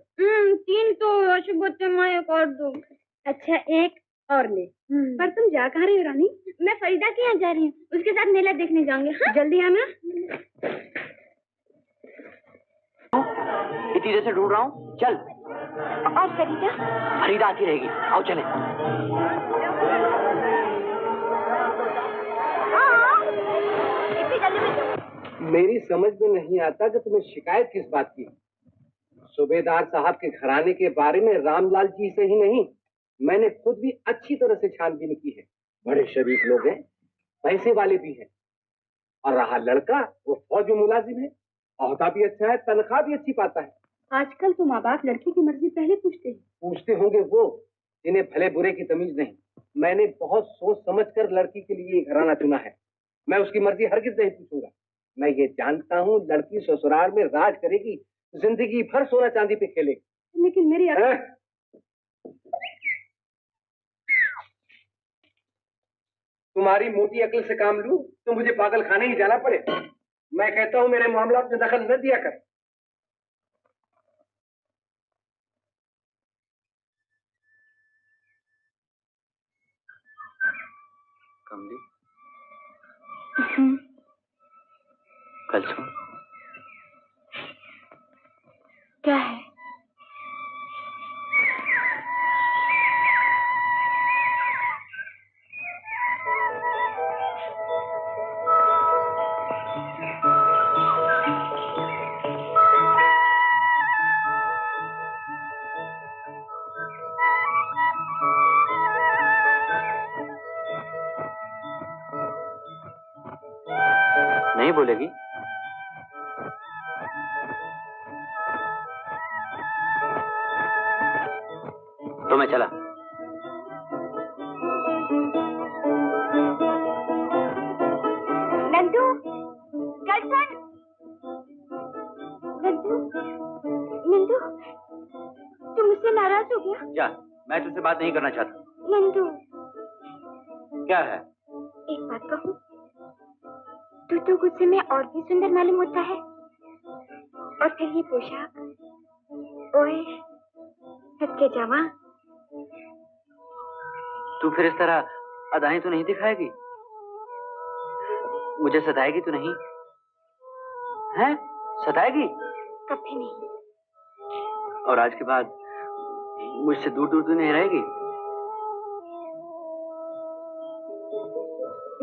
3 तो अशुभ होते, मैं एक और दो। अच्छा, एक और ले। पर तुम जा कहाँ रही हो रानी? मैं फरीदा के यहाँ जा रही हूँ, उसके साथ मेला देखने जाऊंगी। हाँ? जल्दी आना। इतनी देर से ढूंढ रहा हूँ, चल। और फरीदा? फरीदा आती रहेगी, आओ चले। मेरी समझ में नहीं आता कि तुम्हें शिकायत किस बात की। सूबेदार साहब के घराने के बारे में रामलाल जी से ही नहीं, मैंने खुद भी अच्छी तरह से छानबीन की है। बड़े शरीफ लोग हैं, पैसे वाले भी हैं। और रहा लड़का, वो फौज में मुलाजिम है, औहदा भी अच्छा है, तनख्वाह भी अच्छी पाता है। आजकल तो माँ बाप लड़की की मर्जी पहले पूछते हैं। पूछते होंगे वो जिन्हें भले बुरे की तमीज नहीं। मैंने बहुत सोच समझकर लड़की के लिए घराना चुना है। मैं उसकी मर्जी हरगिज नहीं पूछूंगा। मैं ये जानता हूँ लड़की ससुराल में राज करेगी, जिंदगी भर सोना चांदी पे खेलेगी। लेकिन मेरी तुम्हारी मोटी अकल से काम लूं तो मुझे पागल खाने ही जाना पड़े। मैं कहता हूँ मेरे मामला में दखल न दिया कर। कमली, कल सुन। क्या है? नहीं बोलेगी? तो मैं चला। नंदू, कल सुन। नंदू, नंदू, तुम मुझसे नाराज हो गया? जा, मैं तुझसे बात नहीं करना चाहता। नंदू, क्या है? एक बात कहूँ, तू तो गुस्से में और भी सुंदर मालूम होता है। और फिर ये पोशाक, ओए, सच्चे जवान। तू फिर इस तरह अदाएं तो नहीं दिखाएगी? मुझे सताएगी तो नहीं? हैं? सताएगी? कभी नहीं। और आज के बाद मुझसे दूर दूर तो नहीं रहेगी?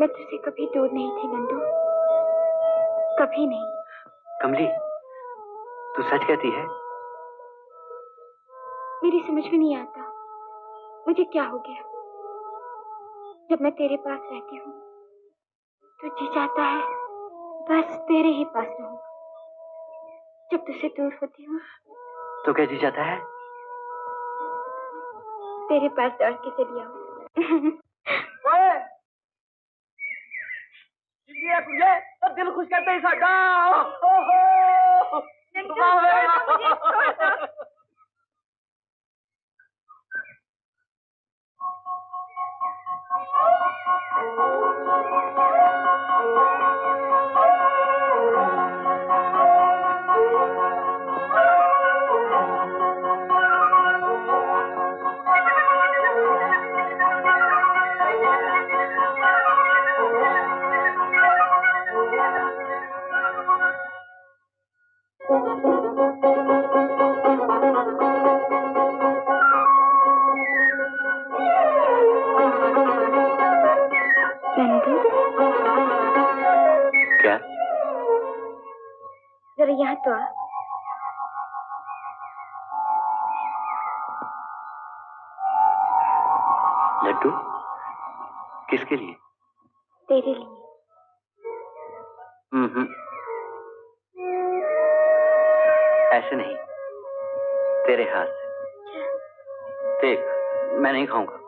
मैं तुझसे कभी दूर नहीं थी नंदू, कभी नहीं। कमली, तू सच कहती है? मेरी समझ में नहीं आता मुझे क्या हो गया। जब मैं तेरे पास रहती हूँ तो जी चाहता है बस तेरे ही पास रहूं। जब तुझसे दूर होती हूँ तो क्या जी चाहता है? तेरे पास दौड़ के चली आऊं। दिल खुश करते ही साडा। क्या? जरा यहाँ तो आ। लड्डू किसके लिए? तेरे लिए। ऐसे नहीं, तेरे हाथ से। देख, मैं नहीं खाऊंगा।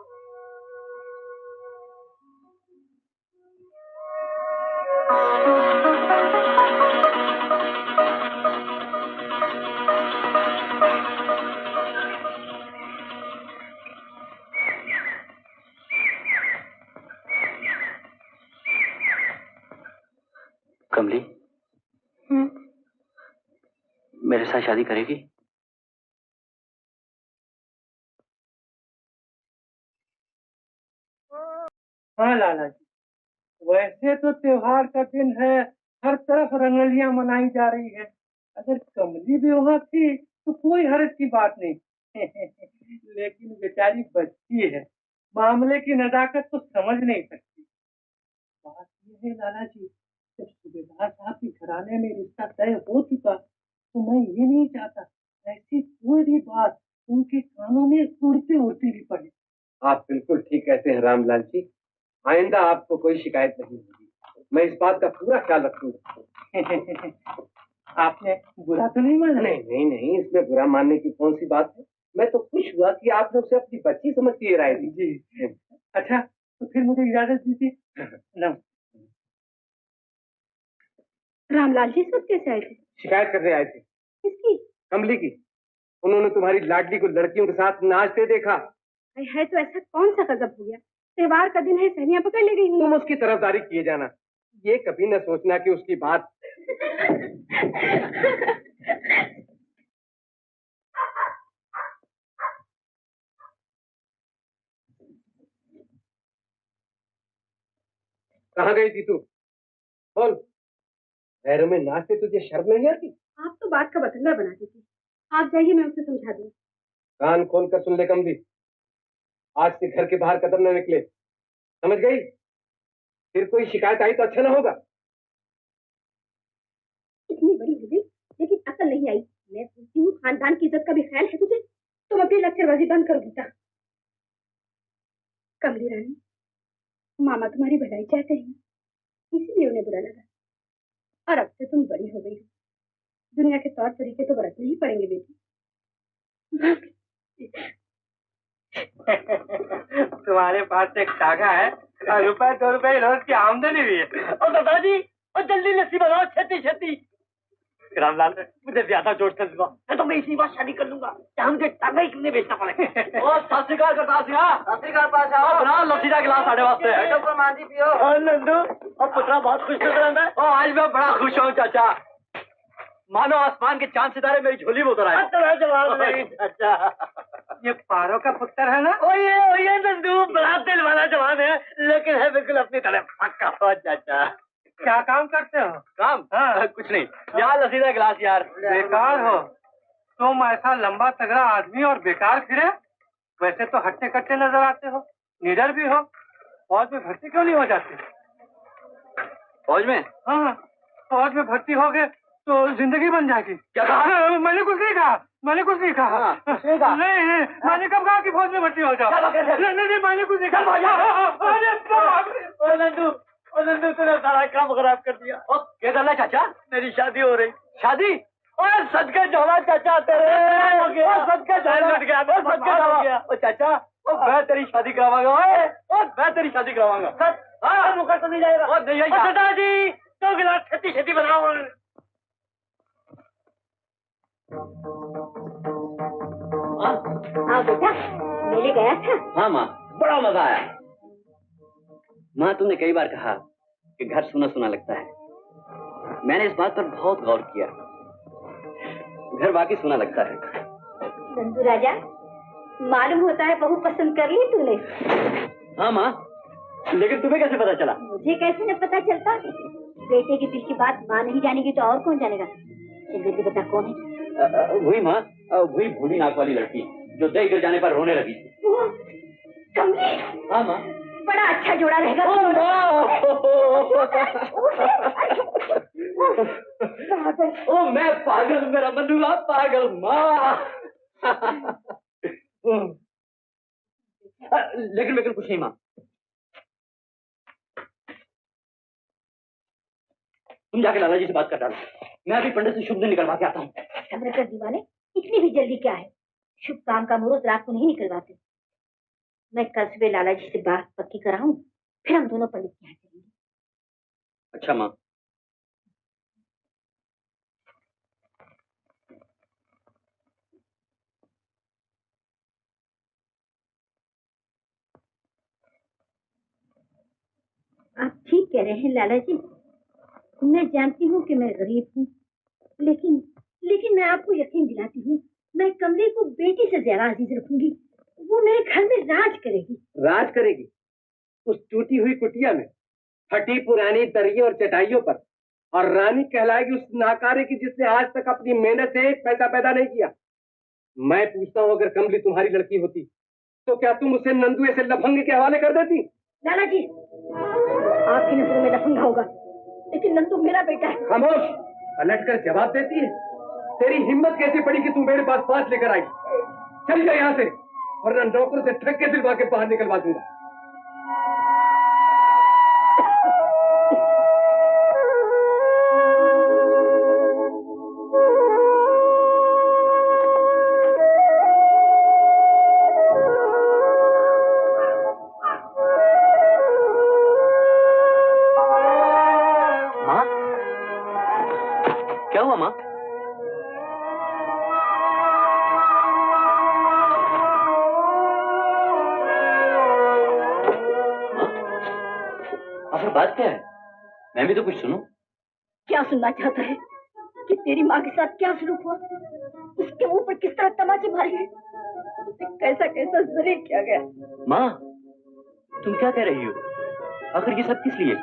कमली, मेरे साथ शादी करेगी? हाँ लाला जी, वैसे तो त्योहार का दिन है, हर तरफ रंगोलियां मनाई जा रही है। अगर कमली भी वहाँ थी तो कोई हर्ज की बात नहीं। लेकिन बेचारी बच्ची है, मामले की नजाकत तो समझ नहीं सकती। बात यह है लाला जी, जब सूबेदार साहब के घराने में रिश्ता तय हो चुका तो मैं ये नहीं चाहता ऐसी कोई भी बात उनके कानों में उड़ती उड़ती भी पड़े। आप बिल्कुल ठीक कहते हैं रामलाल जी, आइंदा आपको कोई शिकायत नहीं होगी। मैं इस बात का पूरा ख्याल रखूंगा। आपने बुरा तो नहीं माना? नहीं, इसमें बुरा मानने की कौन सी बात है। मैं तो खुश हुआ कि आपने उसे अपनी बच्ची समझ के ये राय दी। जी। अच्छा, तो फिर मुझे इजाजत दीजिए। रामलाल जी सब कैसे आए थे? शिकायत करने आए थे। किसकी? कमली की। उन्होंने तुम्हारी लाडली को लड़कियों के साथ नाचते देखा। है तो ऐसा कौन सा गजब हो गया? त्योहार का दिन है, सहेलियां पकड़ ले गई। तुम उसकी तरफदारी किए जाना, ये कभी न सोचना कि उसकी बात। कहाँ गई थी तू? बोल। पैरों में नाचते तुझे शर्म नहीं आती? आप तो बात का बतंगड़ बना देती। आप जाइए, मैं उसे समझा दूँ। कान खोल कर सुन ले कमली, आज से घर के बाहर कदम न निकले, समझ गई? फिर कोई शिकायत आई तो अच्छा ना होगा। इतनी बड़ी हो गई लेकिन अकल नहीं आई। मैं पूछती हूँ, खानदान की इज्जत का भी ख्याल है तुझे? तुम अपनी लक्ष्यबाजी बंद करो गीता। कमली रानी, मामा तुम्हारी भलाई चाहते हैं, इसीलिए उन्हें बुरा लगा। और अब से तुम बड़ी हो गई हो, दुनिया के तौर तरीके तो बरतने ही पड़ेंगे बेटी। तुम्हारे पास एक टाका है और ₹2 रोज की आमदनी भी है। और दादाजी, और जल्दी लस्सी बनाओ, छेती छेती। रामलाल, मुझे ज्यादा जोश से सुनो, मैं तो मैं इसी बार शादी कर लूंगा, चाहे मुझे टाका ही क्यों बेचना पड़े। और सत श्री अकाल करता सिंह, पास आओ, बना लस्सी का गिलास साढ़े वास्ते। मान जी पियो। और नंदू, और पुत्रा बहुत खुश नजर है। और आज मैं बड़ा खुश हूँ चाचा, मानो आसमान के चांद सितारे मेरी झोली में उतर आए। जवाब नहीं चाचा। ये पारो का पुत्र है ना? ओए नंदू, बड़ा दिल वाला जवान है, लेकिन है बिल्कुल अपनी तरह पक्का। हो चाचा, क्या काम करते हो? काम? हाँ। कुछ नहीं, यार लस्सी का गिलास यार। बेकार हो तुम, ऐसा लंबा तगड़ा आदमी और बेकार फिरे। वैसे तो हट्टे कट्टे नजर आते हो, निडर भी हो। फौज में भर्ती क्यों नहीं हो जाते? फौज में? हाँ, फौज में भर्ती हो गए तो जिंदगी बन जाएगी। क्या कहा? मैंने कुछ नहीं कहा, मैंने कुछ नहीं कहा। नहीं, मैंने कब कहा कि फौज में भर्ती हो जाओ? नहीं, मैंने कुछ नहीं कहा। नंदू, तूने सारा काम खराब कर दिया। क्या कर रहा चाचा? मेरी शादी हो रही। शादी? और सदका झोला चाचा तेरे। सदका झोला। ओ चाचा, मैं तेरी शादी करावांगा। मैं तेरी शादी करावांगा। हाँ, मुकर तो नहीं जाएगा। नहीं जाएगा। दादाजी, 2 गिलास छेती बनाओ। हाँ बेटा, मेले गया था? हाँ माँ, बड़ा मजा आया। माँ, तुमने कई बार कहा कि घर सुना सुना लगता है। मैंने इस बात पर बहुत गौर किया, घर वाकई सुना लगता है। नंदू राजा, मालूम होता है बहू पसंद कर ली तूने। हाँ माँ, लेकिन तुम्हें कैसे पता चला? मुझे कैसे न पता चलता? बेटे के दिल की बात माँ नहीं जानेगी तो और कौन जानेगा? जल्दी बता कौन है? वही माँ, वही भूली नाक वाली लड़की जो दही गिर जाने पर रोने लगी थी। कमली? हाँ माँ। बड़ा अच्छा जोड़ा रहेगा। ओ मैं पागल, मेरा बनूंगा पागल माँ। लेकिन कुछ नहीं माँ। तुम जाके लाला जी से बात कर डालो, मैं अभी पंडित से शुभ दिन निकलवा के आता हूँ। सब्र कर दीवाने, इतनी भी जल्दी क्या है? शुभ काम का मुहूर्त रात को नहीं निकलवाते। मैं कल सुबह लाला जी से बात पक्की कराऊं, फिर हम दोनों पंडित के यहाँ चलेंगे। अच्छा माँ। आप ठीक कह रहे हैं लाला जी। मैं जानती हूँ कि मैं गरीब हूँ, लेकिन मैं आपको यकीन दिलाती हूँ, मैं कमले को बेटी से ज्यादा अजीज रखूंगी। वो मेरे घर में राज करेगी। राज करेगी उस टूटी हुई कुटिया में, फटी पुरानी दरियों और चटाइयों पर, और रानी कहलाएगी उस नाकारे की जिसने आज तक अपनी मेहनत से एक पैसा पैदा नहीं किया। मैं पूछता हूँ, अगर कमली तुम्हारी लड़की होती तो क्या तुम उसे नंदू ऐसे लफंगे के हवाले कर देती? लाला जी, आपकी नजरों में लफंगा होगा, लेकिन नंदू मेरा बेटा है। खामोश, पलट कर जवाब देती है। तेरी हिम्मत कैसे पड़ी कि तू मेरे पास बात लेकर आई? चल जाए यहाँ से, वरना नौकरों से ठग के दिलवा के बाहर निकलवा दूंगा। क्या हुआ माँ? आखिर बात क्या है? मैं भी तो कुछ सुनूं। क्या सुनना चाहता है? कि तेरी माँ के साथ क्या सलूक हुआ, उसके मुंह पर किस तरह तमाचे मारे गए, उसे कैसा कैसा जलील किया गया। माँ, तुम क्या कह रही हो? आखिर ये सब किस लिए?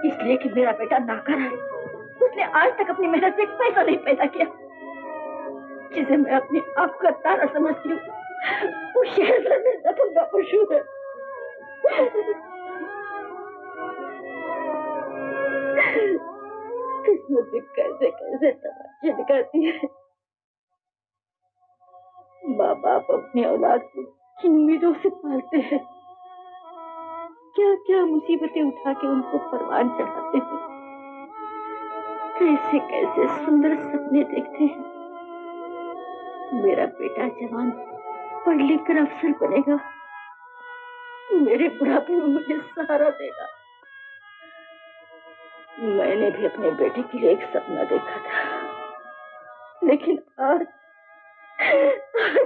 इसलिए कि मेरा बेटा नाकर है। उसने आज तक अपनी मेहनत से एक पैसा नहीं पैदा किया। जिसे मैं अपनी आंख का तारा समझती हूँ, वो शहर भर में दफंगा पशु है। किस्मत भी कैसे कैसे तमाचे दिखाती है। माँ बाप अपनी औलाद को किन उम्मीदों से पालते हैं, क्या क्या मुसीबतें उठा के उनको परवान चढ़ाते हैं, कैसे कैसे सुंदर सपने देखते हैं। मेरा बेटा जवान पढ़ लिख कर अफसर बनेगा, मेरे बुढ़ापे में मुझे सहारा देगा। मैंने भी अपने बेटे के लिए एक सपना देखा था, लेकिन आज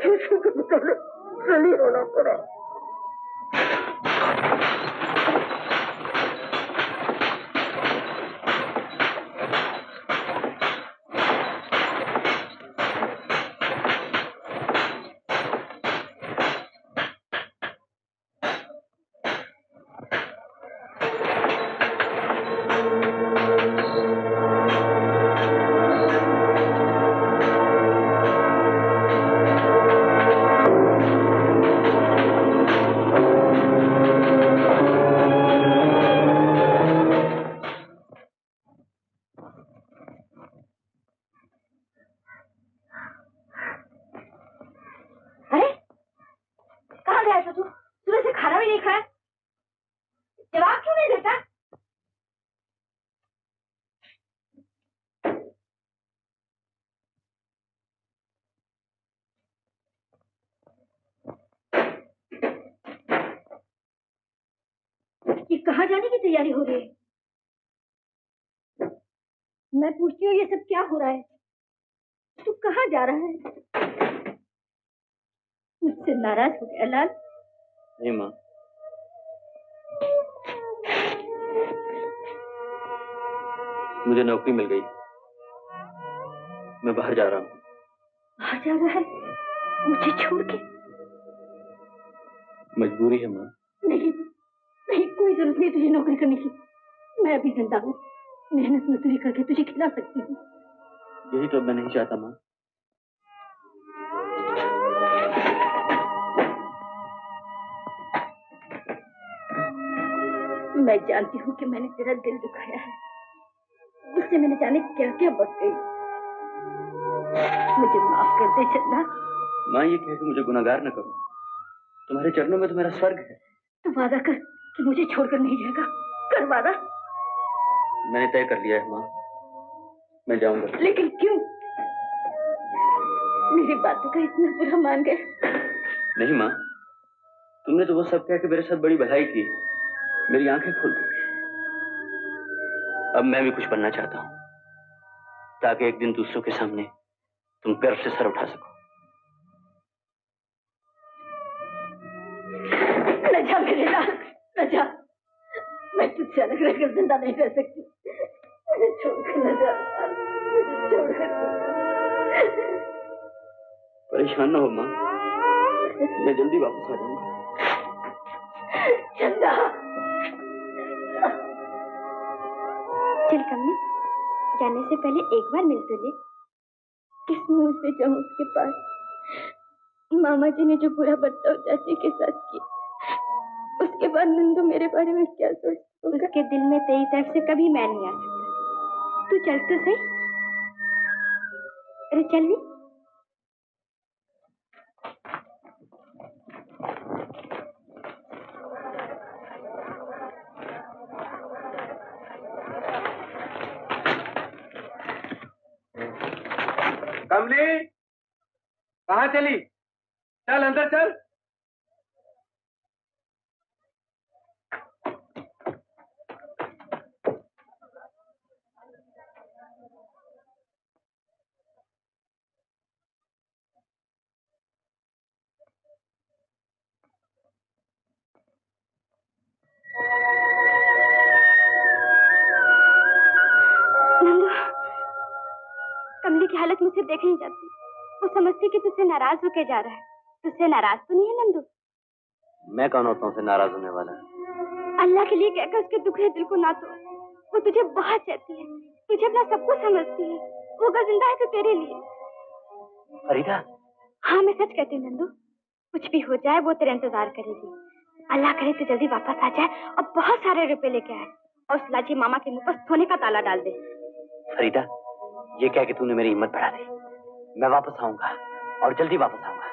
उसको रोना पड़ा। ये कहाँ जाने की तैयारी हो रही है? मैं पूछती हूँ, ये सब क्या हो रहा है? तू कहाँ जा रहा है? मुझसे नाराज हो गया लाल? नहीं माँ, मुझे नौकरी मिल गई, मैं बाहर जा रहा हूँ। बाहर जा रहा है? मुझे छोड़ के? मजबूरी है माँ। नहीं नहीं, कोई जरूरत नहीं तुझे नौकरी करने की। मैं अभी जिंदा हूँ, मेहनत मजदूरी करके तुझे खिला सकती हूँ। यही तो मैं नहीं चाहता माँ। मैं जानती हूँ कि मैंने तेरा दिल दुखाया है, उससे मैंने जाने क्या क्या बक गई। मुझे माफ कर दे चन्ना। माँ, ये कह के मुझे गुनाहगार न करो। तुम्हारे चरणों में तो मेरा स्वर्ग है। तू वादा कर कि मुझे छोड़कर नहीं जाएगा। कर वादा। मैंने तय कर लिया है माँ, मैं जाऊंगा। लेकिन क्यों? मेरी बातों का इतना बुरा मान गए? नहीं माँ, तुमने तो वो सब कह के मेरे साथ बड़ी भलाई की, मेरी आंखें खोल दी। अब मैं भी कुछ बनना चाहता हूँ ताकि एक दिन दूसरों के सामने तुम गर्व से सर उठा सको। न जा मेरे लाल, न जा। मैं तुझसे अलग रहकर जिंदा नहीं रह सकती। मुझे छोड़कर न जा, मुझे छोड़कर। परेशान ना हो माँ, मैं जल्दी वापस आ जाऊंगा। चंदा। चल कमली, जाने से पहले एक बार मिल तो ले। किस मुंह से जाऊं उसके पास? मामा जी ने जो बुरा बर्ताव चाची के साथ किया, उसके बाद नंदू मेरे बारे में क्या सोचता? उसके दिल में तेरी तरफ से कभी मैं नहीं आ सकता। तू चल तो सही। अरे चल भी। कमली, कहाँ चली? चल अंदर चल। कमली की हालत मुझसे देख नहीं जाती। वो समझती कि तुझसे नाराज होके जा रहा है। तुझसे नाराज तो नहीं है नंदू? मैं कौन होता हूँ नाराज होने वाला? अल्लाह के लिए कहकर उसके दुख है दिल को ना तोड़। वो तुझे बहुत चाहती है, तुझे अपना सब कुछ समझती है। वो अगर जिंदा है तो तेरे लिए। फरीदा? हाँ मैं सच कहती हूँ नंदू, कुछ भी हो जाए वो तेरा इंतजार करेगी। अल्लाह करे तो जल्दी वापस आ जाए और बहुत सारे रुपए लेके आए और उस लाची मामा के मुंह पर सोने का ताला डाल दे। फरीदा, ये क्या कि तूने मेरी हिम्मत बढ़ा दी। मैं वापस आऊंगा और जल्दी वापस आऊंगा।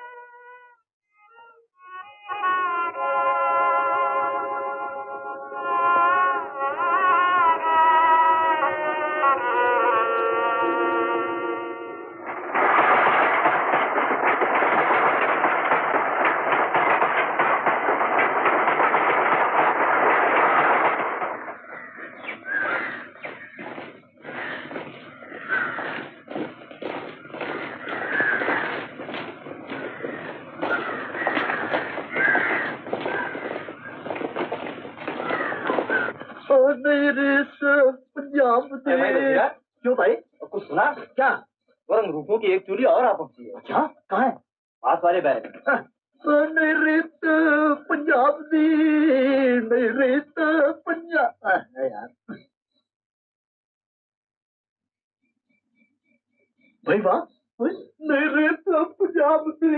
क्यों भाई, कुछ सुना क्या? वरंग रूपों की एक चूड़ी और आप पहुंची है। क्या? कहाँ है? पास वाले बैग। पंजाब दी नहीं रेत पंजाब यार। भाई वाह, नहीं रेत पंजाब दी।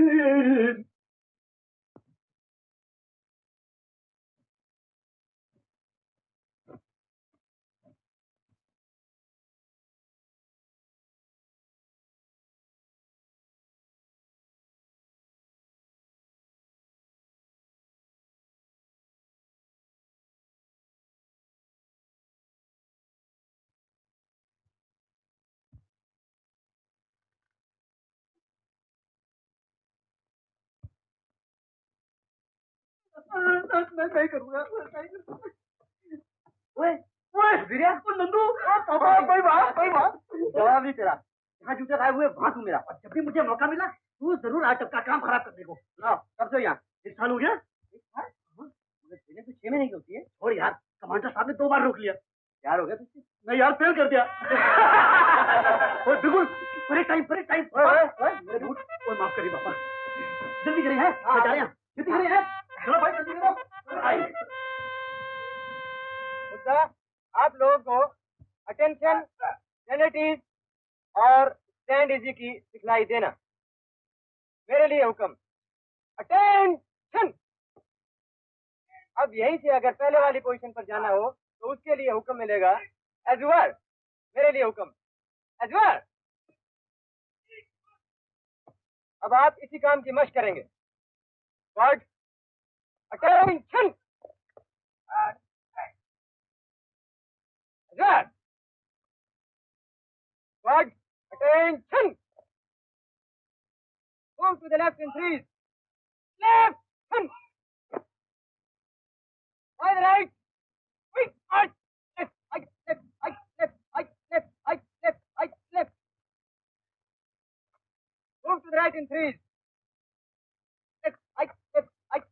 मैं नहीं करूंगा, नंदू, भाई वाह, जवाब नहीं तेरा। यहाँ जूते गायब हुए वहां तू मेरा, और जब भी मुझे मौका मिला तू जरूर आज का काम खराब करने को। कब से यहाँ 1 साल हो गया? 1 साल? मुझे ट्रेनिंग तो 6 महीने की होती है। और यार, कमांडर साहब ने 2 बार रोक लिया। यार हो गया तुझसे? नहीं यार, फेल कर दिया। बिल्कुल परे टाइम मेरे बूट। माफ करिए पापा, जल्दी करें हैं, जा रहे हैं, जल्दी करें हैं। चलो भाई जल्दी करो। आप लोगों को अटेंशन, सैनिटीज और स्टैंड इजी की सिखलाई देना। मेरे लिए हुक्म, अटेंशन। अब यहीं से अगर पहले वाली पोजीशन पर जाना हो तो उसके लिए हुक्म मिलेगा एजवर। मेरे लिए हुक्म, एजवर। अब आप इसी काम की मशक करेंगे। Squad Attention! Red! Squad, attention! Move to the left in threes. Left! By the right! Quick! Left! Right! Left! Right! Left! Right! Left! Right! Left! Right! Left! Move to the right in threes. Left! Right! Left! Right!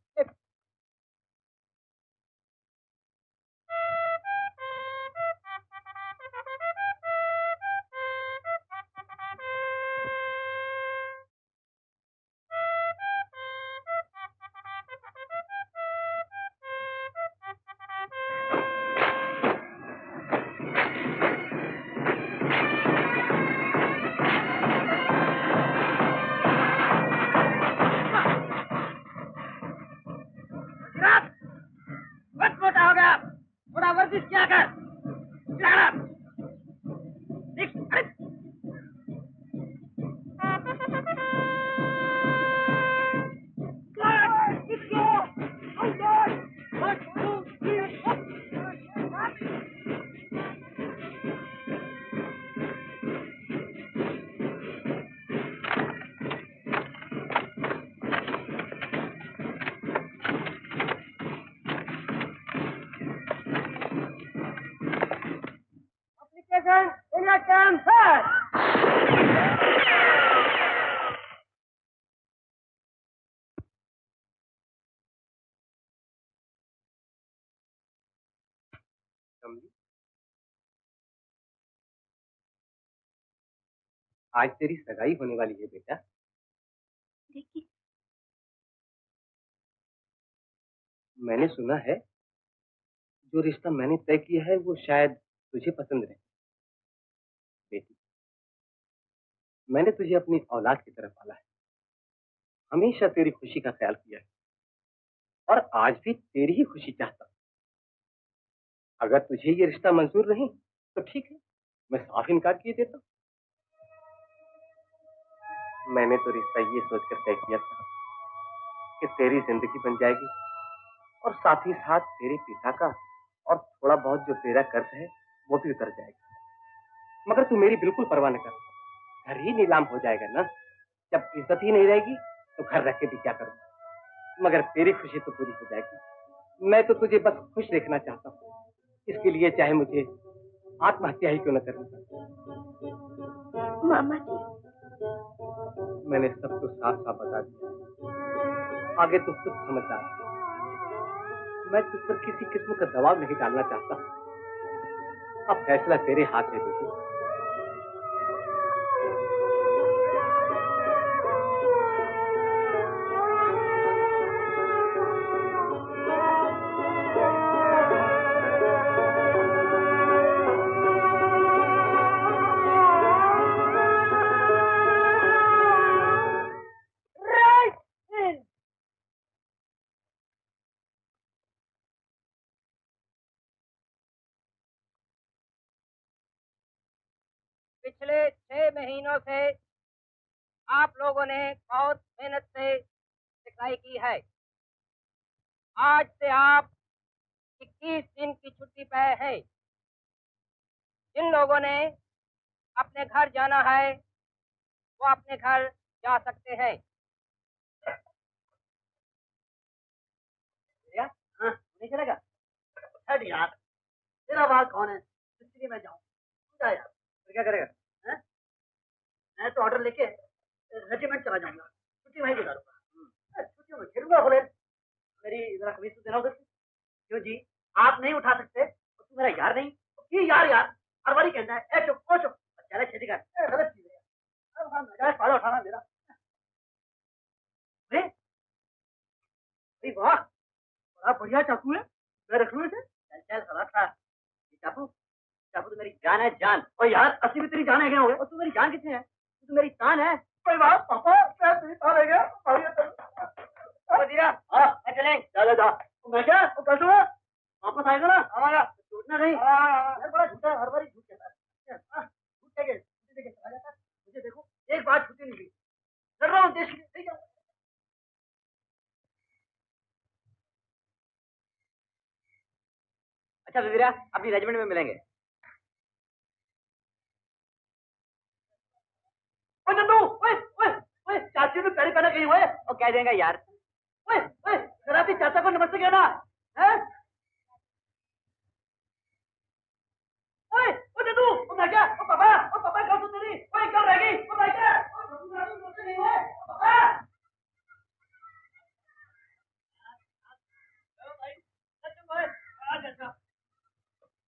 Left! बस मोटा हो गया थोड़ा वर्जिश किया कर application in your term first. कमली, आज तेरी सगाई होने वाली है बेटा। देखिए, मैंने सुना है जो रिश्ता मैंने तय किया है वो शायद तुझे पसंद रहे। बेटी, मैंने तुझे अपनी औलाद की तरह पाला है, हमेशा तेरी खुशी का ख्याल किया है और आज भी तेरी ही खुशी चाहता हूं। अगर तुझे ये रिश्ता मंजूर नहीं तो ठीक है, मैं साफ इनकार किए देता हूं। मैंने तो रिश्ता ये सोचकर तय किया था कि तेरी जिंदगी बन जाएगी और साथ ही साथ तेरे पिता का और थोड़ा बहुत जो तेरा कर्ज है वो भी उतर जाएगा। मगर तू मेरी बिल्कुल परवाह न कर, घर ही नीलाम हो जाएगा ना। जब इज्जत ही नहीं रहेगी तो घर रख के भी क्या करूंगा। मगर तेरी खुशी तो पूरी हो जाएगी। मैं तो तुझे बस खुश देखना चाहता हूँ, इसके लिए चाहे मुझे आत्महत्या ही क्यों न करनी पड़े। मामा जी, मैंने सब कुछ साफ साफ बता दिया, आगे तो खुद समझदार। मैं तुझ पर किसी किस्म का दबाव नहीं डालना चाहता। अब फैसला तेरे हाथ में बेटी। पिछले 6 महीनों से आप लोगों ने बहुत मेहनत से सिखाई की है। आज से आप 21 दिन की छुट्टी पे है। जिन लोगों ने अपने घर जाना है वो अपने घर जा सकते हैं। हाँ, नहीं चलेगा? छठ यार, तेरा बाल कौन है? इसलिए मैं जाऊँ। जा यार, फिर क्या करेगा? हैं? मैं तो ऑर्डर लेके रेजिमेंट चला जाऊंगा, छुट्टी वहीं गुजारूंगा। छुट्टियों में खेलूंगा बोले। मेरी जरा कमीज तो देना उधर से। क्यों जी, आप नहीं उठा सकते तो तू मेरा यार नहीं? ये यार यार हर बारी कहता है ए चुप ओ चुप, चले खेती कर। गलत चीज है यार। अब हम नजायज फायदा उठाना मेरा। अरे वाह, बड़ा बढ़िया चाकू है, मैं रख लूं इसे? चल चल खलास था। ये चाकू चाकू तो मेरी जान है, जान। और यार असली में तेरी जान है क्या हो गया? और तू मेरी जान कितने है? तू तो मेरी जान है। कोई बात पापा, मैं तेरी जान है क्या? हाँ चलें। जा जा। मैं क्या कल सुबह वापस आएगा ना? आएगा, छूटना नहीं। यार बड़ा झूठा है, हर बार झूठ कहता है। झूठ कह के चला जाता है। मुझे देखो एक बार छुट्टी नहीं दी, लड़ रहा हूँ देश के लिए। अच्छा वजीरा, अपनी रेजिमेंट में मिलेंगे। ओए नंदू, ओए ओए ओए, चाची ने पैर पहना कहीं हुए और कह देंगे यार। ओए ओए, शराबी चाचा को नमस्ते कहना है। ओए ओ नंदू, ओ मैं क्या, ओ पापा कहाँ सुन तेरी, ओए कहाँ रह गई, ओ मैं क्या, नमस्ते नहीं हुए पापा।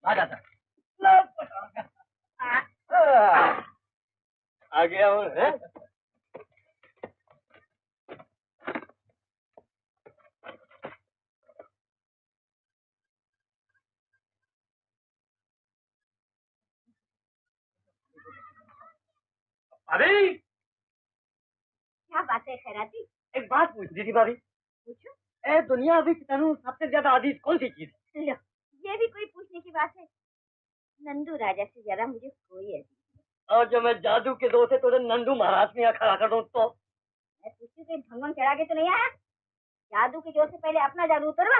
आ जाता आ गया हूँ। अरे क्या बात है खैराती? एक बात पूछनी थी भाभी। पूछो। ए दुनिया अभी तनु सबसे ज्यादा अजीज कौन सी चीज? लो, ये भी कोई पूछने की बात है? नंदू राजा से ज्यादा मुझे कोई है। और जो मैं जादू के दो से तुझे नंदू महाराज में यहाँ खड़ा कर दूं तो? मैं पूछती से भगवान चढ़ा के तो नहीं आया? जादू के जोर से पहले अपना जादू उतरवा।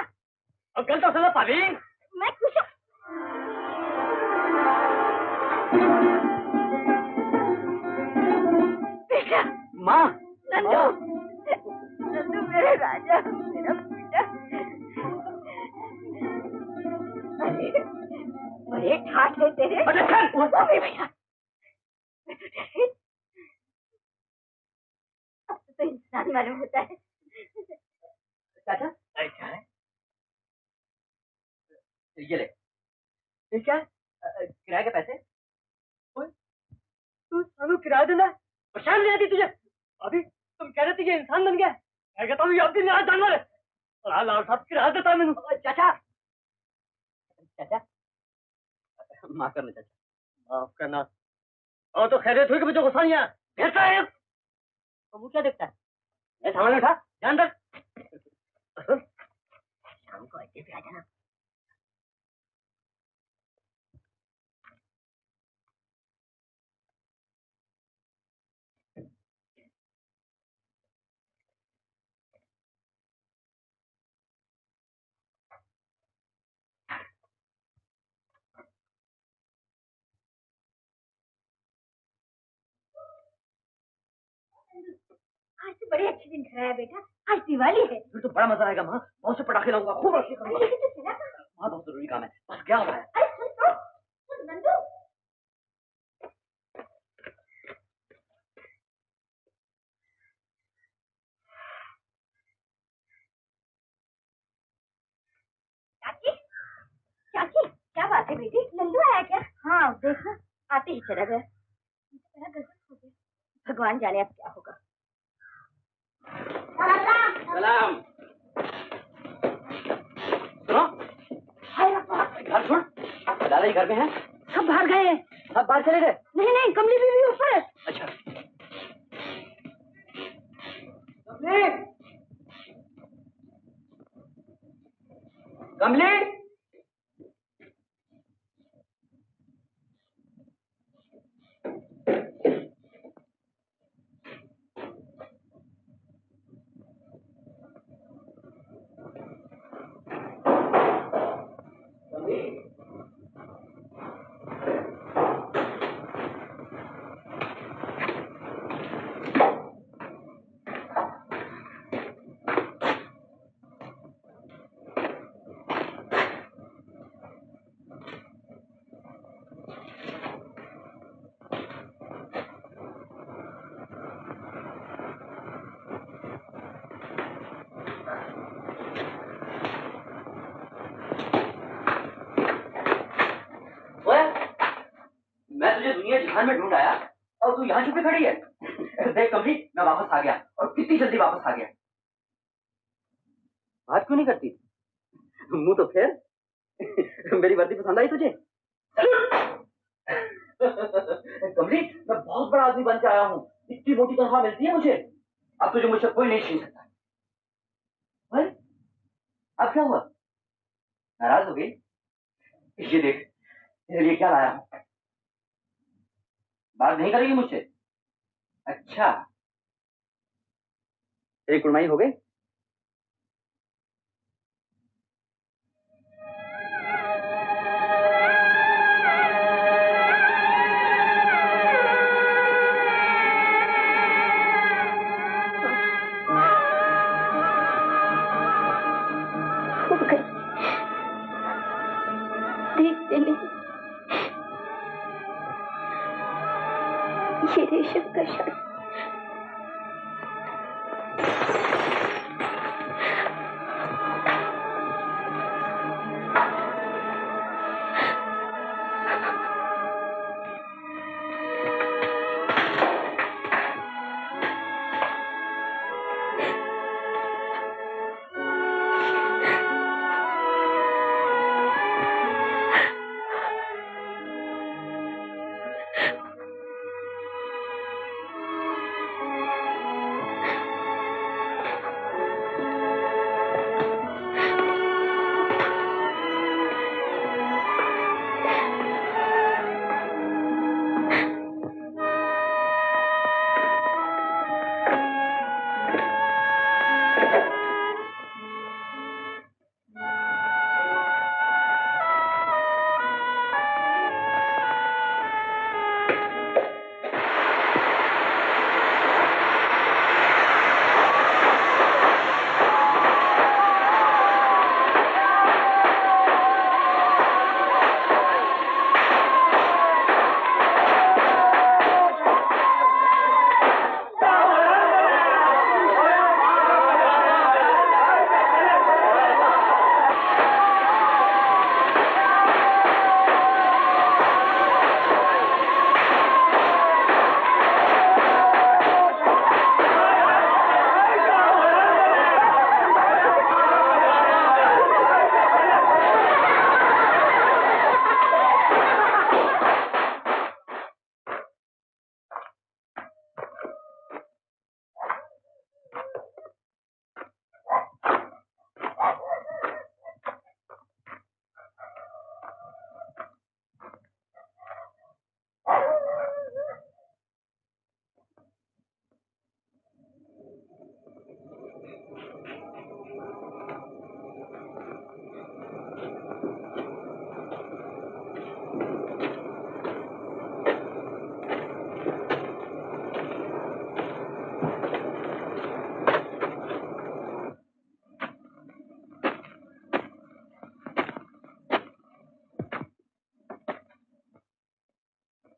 अब गलत तो सुनो भाभी। मैं कुछ बेटा, माँ, नंदू, नंदू मेरे राजा, मेरा बेटा। अरे बड़े ठाठ है तेरे। अरे चल, वो मेरे भैया। अब तो इंसान मालूम होता है। चाचा, क्या है? ये ले। ये क्या है? किराए के पैसे? तू सानू किराया देना है? परेशान नहीं आती तुझे? अभी तुम कह रहे थे ये इंसान बन गया। मैं कहता हूँ ये अब भी नया जानवर है। और हाँ लाल साहब किराया देता है मैंने। चाचा, चाचा, माफ करना चाचा, माफ करना। और तो खैरियत हुई कि मुझे गुस्सा नहीं आया। कहता है तो वो क्या देखता है? मैं सामान उठा, ध्यान रख। शाम को अड्डे पे आ जाना। आज तो बड़े अच्छे दिन खड़ा है बेटा। आज दिवाली है। फिर तो बड़ा मजा आएगा माँ। बहुत से पटाखे लाऊंगा, खूब रोशनी करूंगा। लेकिन तो चला था। माँ बहुत जरूरी काम है। बस क्या हो रहा है? अरे सुन नंदू। चाची, चाची, क्या बात है बेटी? नंदू आया क्या? हाँ देखो, आते ही चला गया। बड़ा गजब हो गया। भगवान जाने अब क्या होगा। सलाम। सुनो, घर छोड़। दादा जी घर में हैं? सब बाहर गए हैं। सब बाहर चले गए? नहीं नहीं, कमली बीवी ऊपर है। अच्छा। कमली, कमली, मैं तुझे दुनिया जहान में ढूंढ आया और तू यहाँ छुपी खड़ी है। देख कमली, मैं वापस आ गया और कितनी जल्दी वापस आ गया। बात क्यों नहीं करती? मुंह तो फेर। मेरी वर्दी पसंद आई तुझे? कमली, मैं बहुत बड़ा आदमी बन के आया हूँ। इतनी मोटी तनख्वाह मिलती है मुझे। अब तुझे मुझसे कोई नहीं छीन सकता। अरे अब क्या हुआ? नाराज हो गई? ये देख, तेरे लिए क्या लाया हूँ। बात नहीं करेगी मुझसे? अच्छा, तेरी कुड़माई हो गई? देखते नहीं। ये रेशम का शाल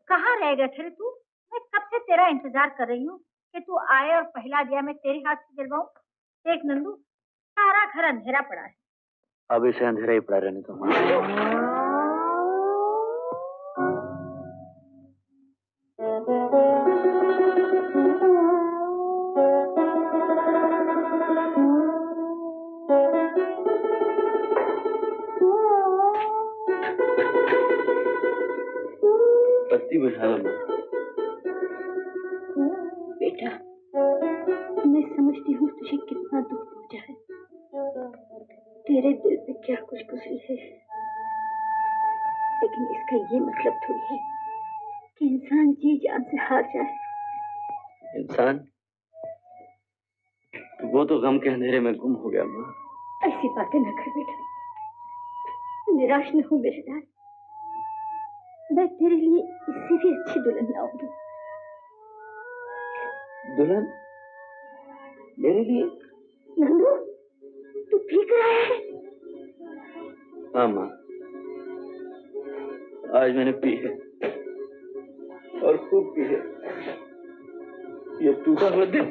कहाँ रह गया थे तू? मैं कब से तेरा इंतजार कर रही हूँ कि तू आए और पहला दिया मैं तेरे हाथ से जलवाऊं। देख नंदू, सारा घर अंधेरा पड़ा है। अब इसे अंधेरा ही पड़ा रहने दो। बत्ती बुझा दो। बेटा, मैं समझती हूँ तुझे कितना दुख पहुंचा है। तेरे दिल पे क्या कुछ गुजरी है, लेकिन इसका ये मतलब थोड़ी है कि इंसान जी जान से हार जाए। इंसान? वो तो गम के अंधेरे में गुम हो गया माँ। ऐसी बातें न कर बेटा, निराश न हो मेरे लाल। मैं तेरे लिए इससे भी अच्छी दुल्हन लाऊंगी। दुल्हन? मेरे लिए? नंदू, तू पी कर आया है? हाँ माँ, आज मैंने पी है और खूब पी है। ये टूटा हुआ दिल,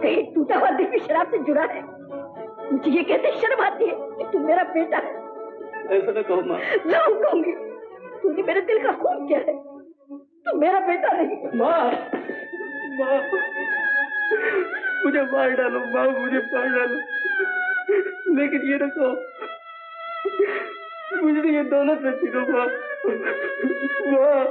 कहीं टूटा हुआ दिल भी शराब से जुड़ा है। मुझे ये कहते शर्म आती है कि तू मेरा बेटा है। ऐसा न कहो माँ। जरूर कहूंगी, तूने मेरे दिल का खून किया है, तू मेरा बेटा नहीं। माँ, माँ, मुझे मार डालो माँ, मुझे मार डालो, लेकिन ये न कहो मुझे ये दौलत न छीनो माँ। माँ,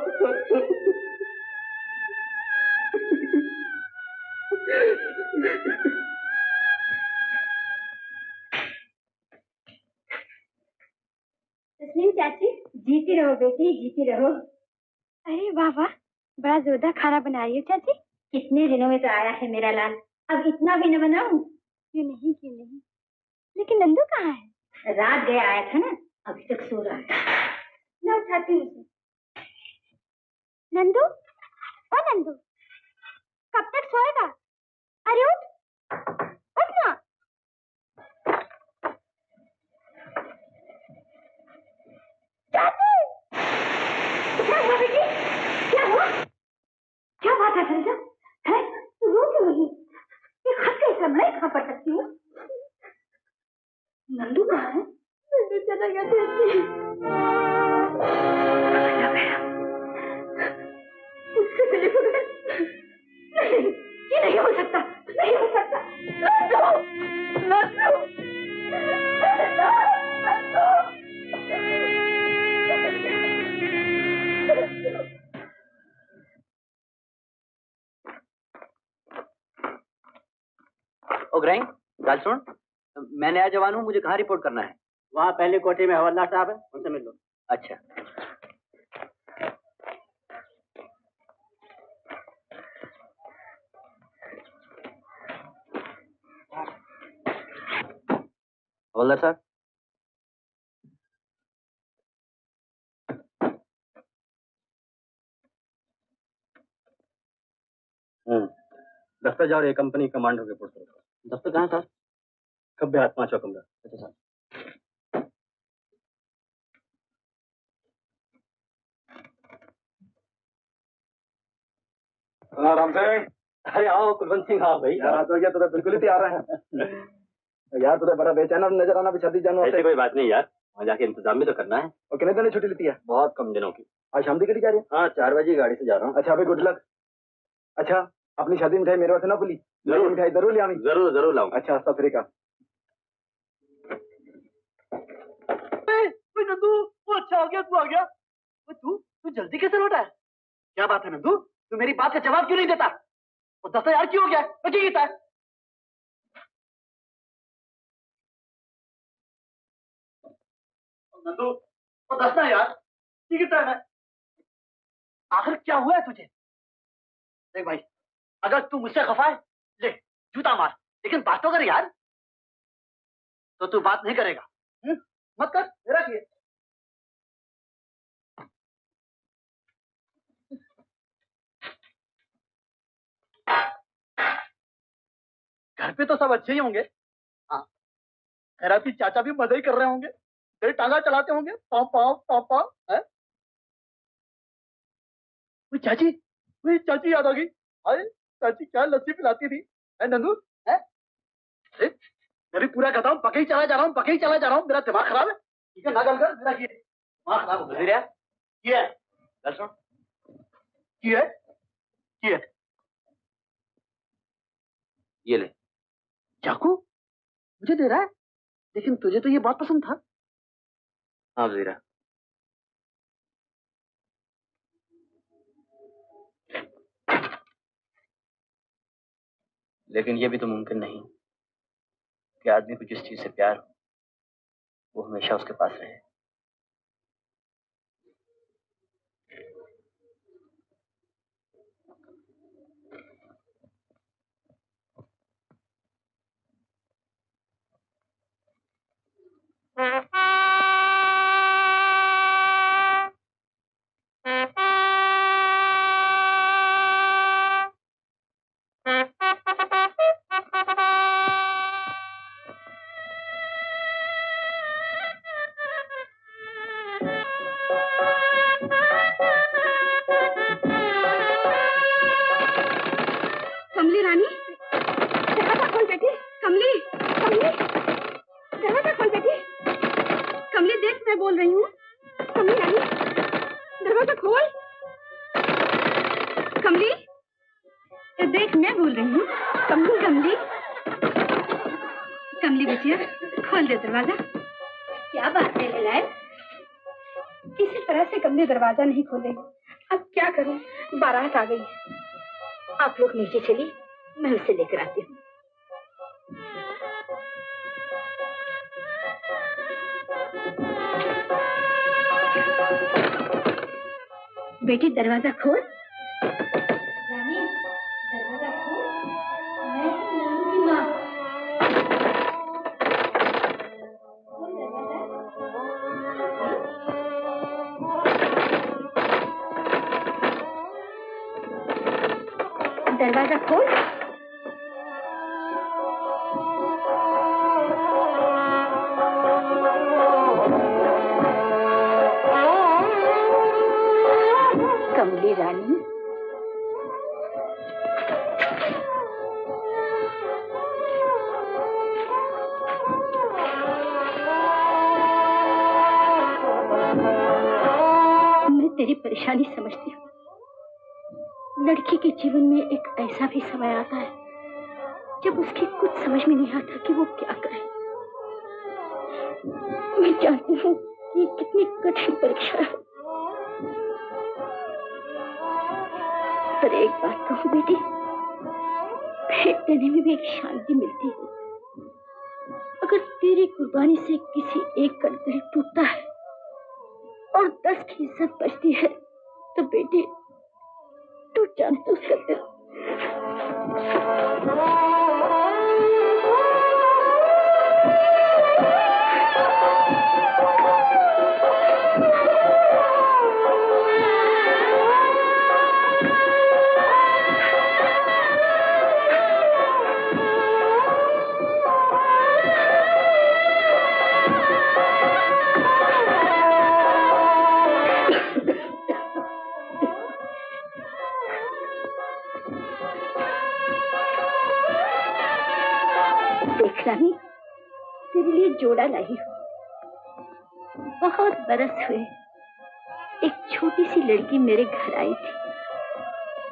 तस्लीम चाची, जीती रहो बेटी, जीती रहो। अरे वाह वाह, बड़ा जोरदार खाना बना रही हो चाची। कितने दिनों में तो आया है मेरा लाल, अब इतना भी न बनाऊं? क्यों नहीं, लेकिन नंदू कहाँ है? रात गया आया था ना, अभी तक सो रहा है। मैं उठाती हूँ उसे। नंदू, ओ नंदू, कब तक सोएगा? अरे उठ, उठ ना। नंदू कहाँ है? नंदू चला गया चाची। चला गया। उससे मिले बगैर नहीं, ये नहीं हो सकता, नहीं हो सकता। नंदू, नंदू, ओ ग्रैंग, गाल सुन, मैं नया जवान हूँ, मुझे कहाँ रिपोर्ट करना है? वहाँ पहले कोठे में हवलदार साहब है, उनसे मिल लो। अच्छा। हवलदार साहब, दफ्तर जाओ, ये कंपनी कमांडर रिपोर्ट करो। दफ्तर कहाँ सर? खब्बे हाथ 5वां कमरा। अच्छा सर। राम सिंह, अरे आओ कुलवंत सिंह, हाँ भाई। यार तो क्या तुझे बिल्कुल ही तैयार है। यार तुझे बड़ा बेचैन नजर आना भी शादी जानो। ऐसी कोई बात नहीं यार, वहाँ जाके इंतजाम भी तो करना है। और कितने दिन छुट्टी लेती है? बहुत कम दिनों की। आज शाम की जा रही है? हाँ, 4 बजे गाड़ी से जा रहा हूँ। अच्छा भाई, गुड लक। अच्छा, अपनी शादी मिठाई मेरे वास्ते ना भूली। जरूर मिठाई जरूर ले आवी। जरूर जरूर लाऊंगा। अच्छा, सत श्री अकाल। नंदू, वो अच्छा हो गया, तू आ गया। तू जल्दी कैसे लौटा है? क्या बात है नंदू, तू मेरी बात का जवाब क्यों नहीं देता? वो 10,000 क्यों हो गया? मैं क्या कहता है? नंदू, वो 10 ना यार, क्या कहता है? मैं आखिर क्या हुआ है तुझे? देख भाई, अगर तू मुझसे खफा है, ले जूता मार, लेकिन बात तो कर यार। तो तू बात नहीं करेगा? मत कर, मेरा किए। घर पे तो सब अच्छे ही होंगे। हाँ, खैराती चाचा भी मजे ही कर रहे होंगे, तेरी टांगा चलाते होंगे, पाँव पाँव पाँव पाँव है। वही चाची याद आ गई। अरे चाची क्या लस्सी पिलाती थी, है नंदू? है मैं भी पूरा कहता हूँ, पके ही चला जा रहा हूँ, पके ही चला जा रहा हूँ, मेरा दिमाग खराब है। ठीक है ना, गल कर, मेरा दिमाग खराब हो गया। ये है, सुन, ये है, ये ले चाकू, मुझे दे रहा है, लेकिन तुझे तो ये बहुत पसंद था। हाँ वजीरा, लेकिन ये भी तो मुमकिन नहीं कि आदमी को जिस चीज से प्यार हो वो हमेशा उसके पास रहे। कमली रानी, दरवाजा खोल बेटी। कमली, कमली, दरवाजा खोल बेटी। कमली देख, मैं बोल रही हूँ। कमली रानी, दरवाजा खोल। कमली, ये देख, मैं बोल रही हूँ। कमली, कमली, कमली बेटिया, खोल दे दरवाजा। क्या बात है लैला, किसी तरह से कमली दरवाजा नहीं खोलेगी। अब क्या करूँ, बारात आ गई। आप लोग नीचे चलिए, मैं उसे लेकर आती हूँ। बेटी दरवाजा खोल। रानी, दरवाजा खोल। मैं नंदू की माँ। खोल दरवाजा खोल। कमली रानी, तेरी परेशानी समझती हूँ। लड़की के जीवन में एक ऐसा भी समय आता है जब उसकी कुछ समझ में नहीं आता कि वो क्या करे। मैं जानती हूँ कि कितनी कठिन परीक्षा है, पर एक बात कहूँ बेटी, भेंट देने में भी एक शांति मिलती है। अगर तेरी कुर्बानी से किसी एक का दिल टूटता है और 10 की इज्जत बचती है, तो बेटी तू जानती उसका दिल। रानी, तेरे लिए जोड़ा लाई हूँ। बहुत बरस हुए एक छोटी सी लड़की मेरे घर आई थी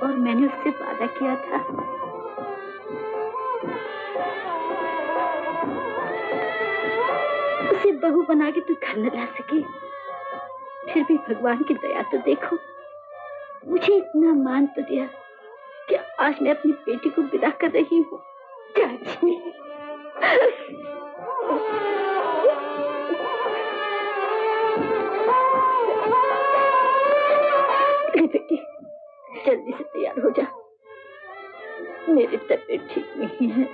और मैंने उससे वादा किया था उसे बहू बना के तू घर न ला सके। फिर भी भगवान की दया तो देखो, मुझे इतना मान तो दिया कि आज मैं अपनी बेटी को विदा कर रही हूँ। चाची बेटी, जल्दी से तैयार हो जा, मेरी तबीयत ठीक नहीं है।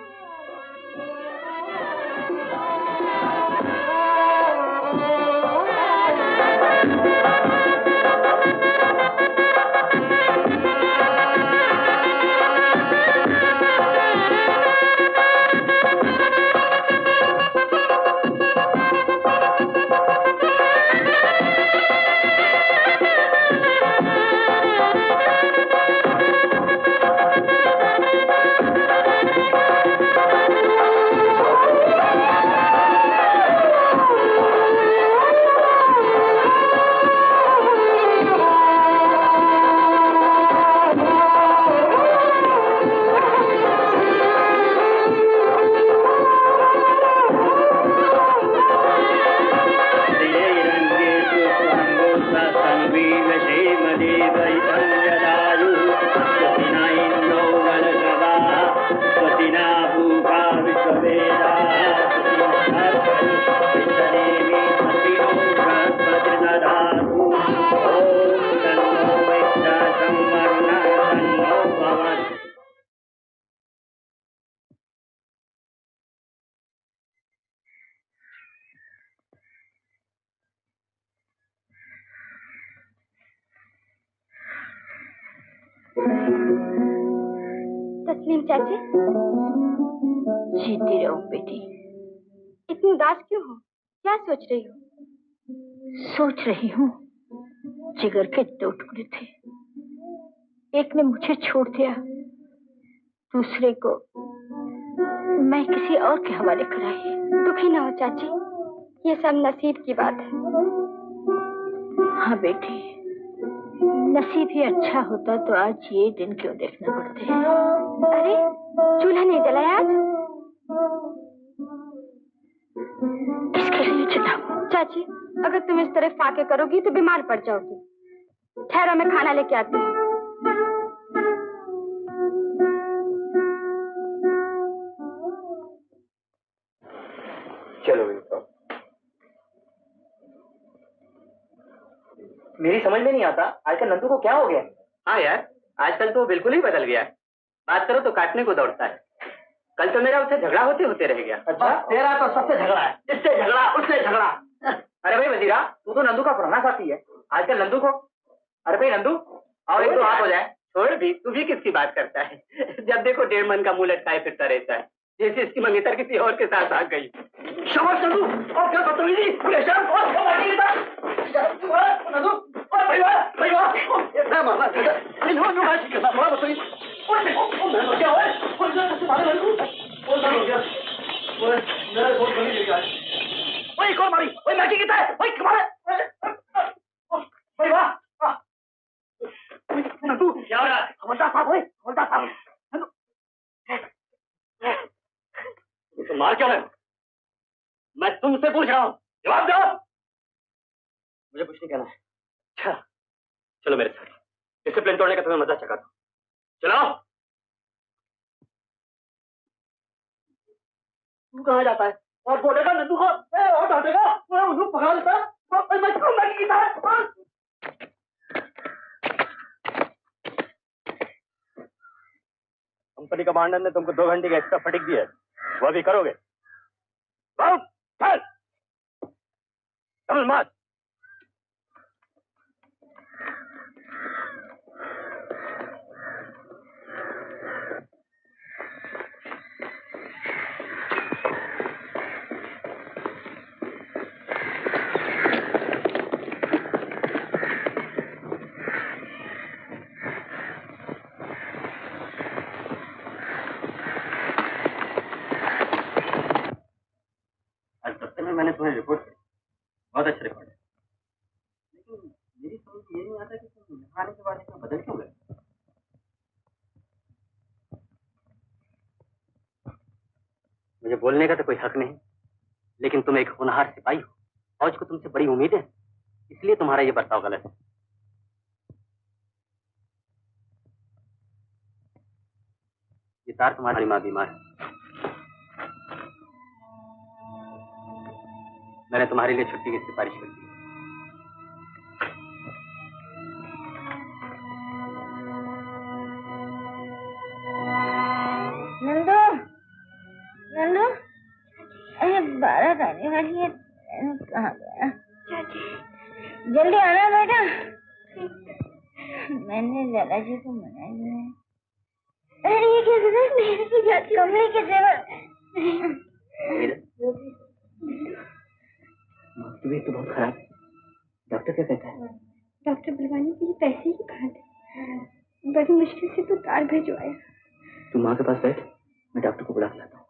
तस्लीम चाची, जीती रहो बेटी। इतनी उदास क्यों हो? क्या सोच रही हो? सोच रही हूँ, जिगर के 2 टुकड़े थे, एक ने मुझे छोड़ दिया, दूसरे को मैं किसी और के हवाले कराई। दुखी ना हो चाची, ये सब नसीब की बात है। हाँ बेटी, नसीब ही अच्छा होता तो आज ये दिन क्यों देखना पड़ते। अरे चूल्हा नहीं जलाया आज? इसके लिए जलाऊं? चाची, अगर तुम इस तरह फाके करोगी तो बीमार पड़ जाओगी। ठहरो, मैं खाना लेके आती हूँ। चलो मेरी समझ में नहीं आता, आजकल नंदू को क्या हो गया? हाँ यार, आजकल तो बिल्कुल ही बदल गया है। बात करो तो काटने को दौड़ता है। कल तो मेरा उससे झगड़ा होते होते रह गया। अच्छा, तेरा तो सबसे झगड़ा है, इससे झगड़ा उससे झगड़ा। अरे भाई वजीरा, तू तो नंदू का पुराना साथी है, आजकल नंदू को। अरे भाई नंदू, और एक दो हाथ हो जाए। छोड़ भी, तू भी किसकी बात करता है? जब देखो 1.5 मन का मुंह लटकाए फिरता रहता है, जैसे इसकी मंगेतर किसी और के साथ भाग गई। शाबाश नंदू, और क्या बदतमीजी, हवलदार साहब हुए, हवलदार साहब। तुम मार क्यों रहे हो? मैं तुमसे पूछ रहा हूँ, जवाब दो। मुझे कुछ नहीं कहना है। अच्छा, चलो मेरे साथ, डिसिप्लिन तोड़ने का तुम्हें मजा चखा दो। चलो। तू कहाँ जाता है? और बोलेगा नंदू को, और डांटेगा, मैं उन्हें पकड़ा देता, और मैं क्यों मैगी की तरह? कंपनी कमांडर ने तुमको 2 घंटे की एक्स्ट्रा फटिक दी है, वो भी करोगे? चल, डबल मार्च। मैंने तुम्हें रिपोर्ट की, बहुत अच्छा रिपोर्ट है, लेकिन मेरी समझ ये नहीं आता कि तुम यहाँ आने के बाद इतना बदल क्यों गए? मुझे बोलने का तो कोई हक नहीं, लेकिन तुम एक होनहार सिपाही हो, फौज को तुमसे बड़ी उम्मीदें हैं, इसलिए तुम्हारा ये बर्ताव गलत है। ये तार तुम्हारी माँ बीमार है, मैंने तुम्हारे लिए छुट्टी की सिफारिश कर दी। नंदू, नंदू, अरे 12 आने वाली है, कहाँ गया? जल्दी आना बेटा। मैंने लाला जी को मना दिया है। अरे ये क्या जरूरत नहीं, कमरे के जेवर। तबीयत तो बहुत खराब है, डॉक्टर क्या कहता है? डॉक्टर बुलवाने के लिए पैसे ही कहा थे, बड़ी मुश्किल से तो तार भिजवाया। तुम माँ के पास बैठ, मैं डॉक्टर को बुला के लाता हूँ।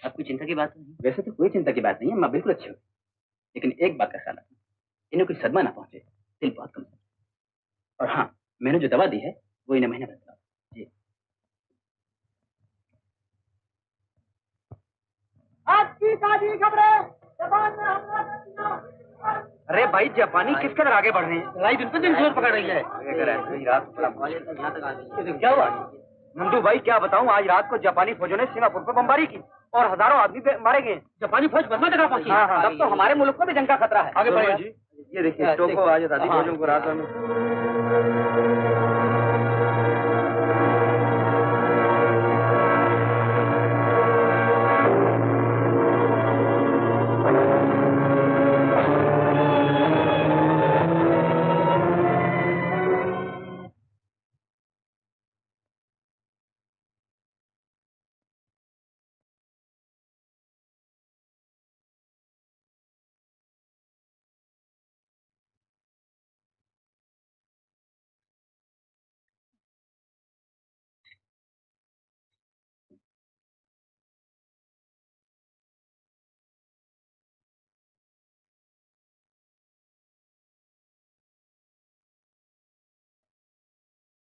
अब कोई चिंता की बात नहीं। वैसे तो कोई चिंता की बात नहीं है, मैं बिल्कुल अच्छी हूँ, लेकिन एक बात का ख्याल रखना, इन्हें कोई सदमा ना पहुंचे, दिल बहुत कमजोर। और हाँ, मैंने जो दवा दी है वो इन्हें महीने भर जी। आपकी ताजी खबरें, जापान में हमला कर दिया। अरे भाई, जापानी किस कदर आगे बढ़ रहे हैं? लड़ाई दिन पे दिन जोर पकड़ रही है। रात क्या हुआ नंदू भाई? क्या बताऊं, आज रात को जापानी फौजों ने सिंगापुर पर बमबारी की और हजारों आदमी मारे गए। जापानी फौज बर्मा जगह पहुंची। हाँ, तब तो हमारे मुल्क को भी जंग का खतरा है। आगे बढ़िए जी। ये देखिए, टोको आज आजादी फौजों को रात में।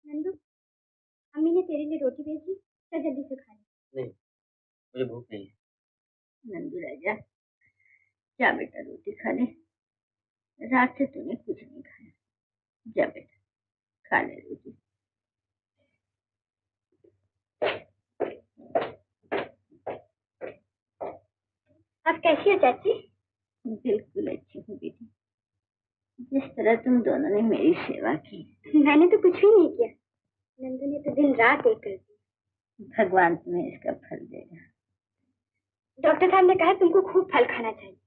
नंदू, अम्मी ने तेरे लिए रोटी भेजी, तो जल्दी से खा ले। नहीं, मुझे भूख नहीं है। नंदू राजा, क्या बेटा रोटी खा ले, रात से तूने कुछ नहीं खाया। जा बेटा खा ले रोटी। आप कैसी हो चाची? बिल्कुल अच्छी हूँ बेटी, जिस तरह तुम दोनों ने मेरी सेवा की। मैंने तो कुछ भी नहीं किया, नंदू ने तो दिन रात एक कर दी। भगवान तुम्हें इसका फल देगा। डॉक्टर साहब ने कहा तुमको खूब फल खाना चाहिए।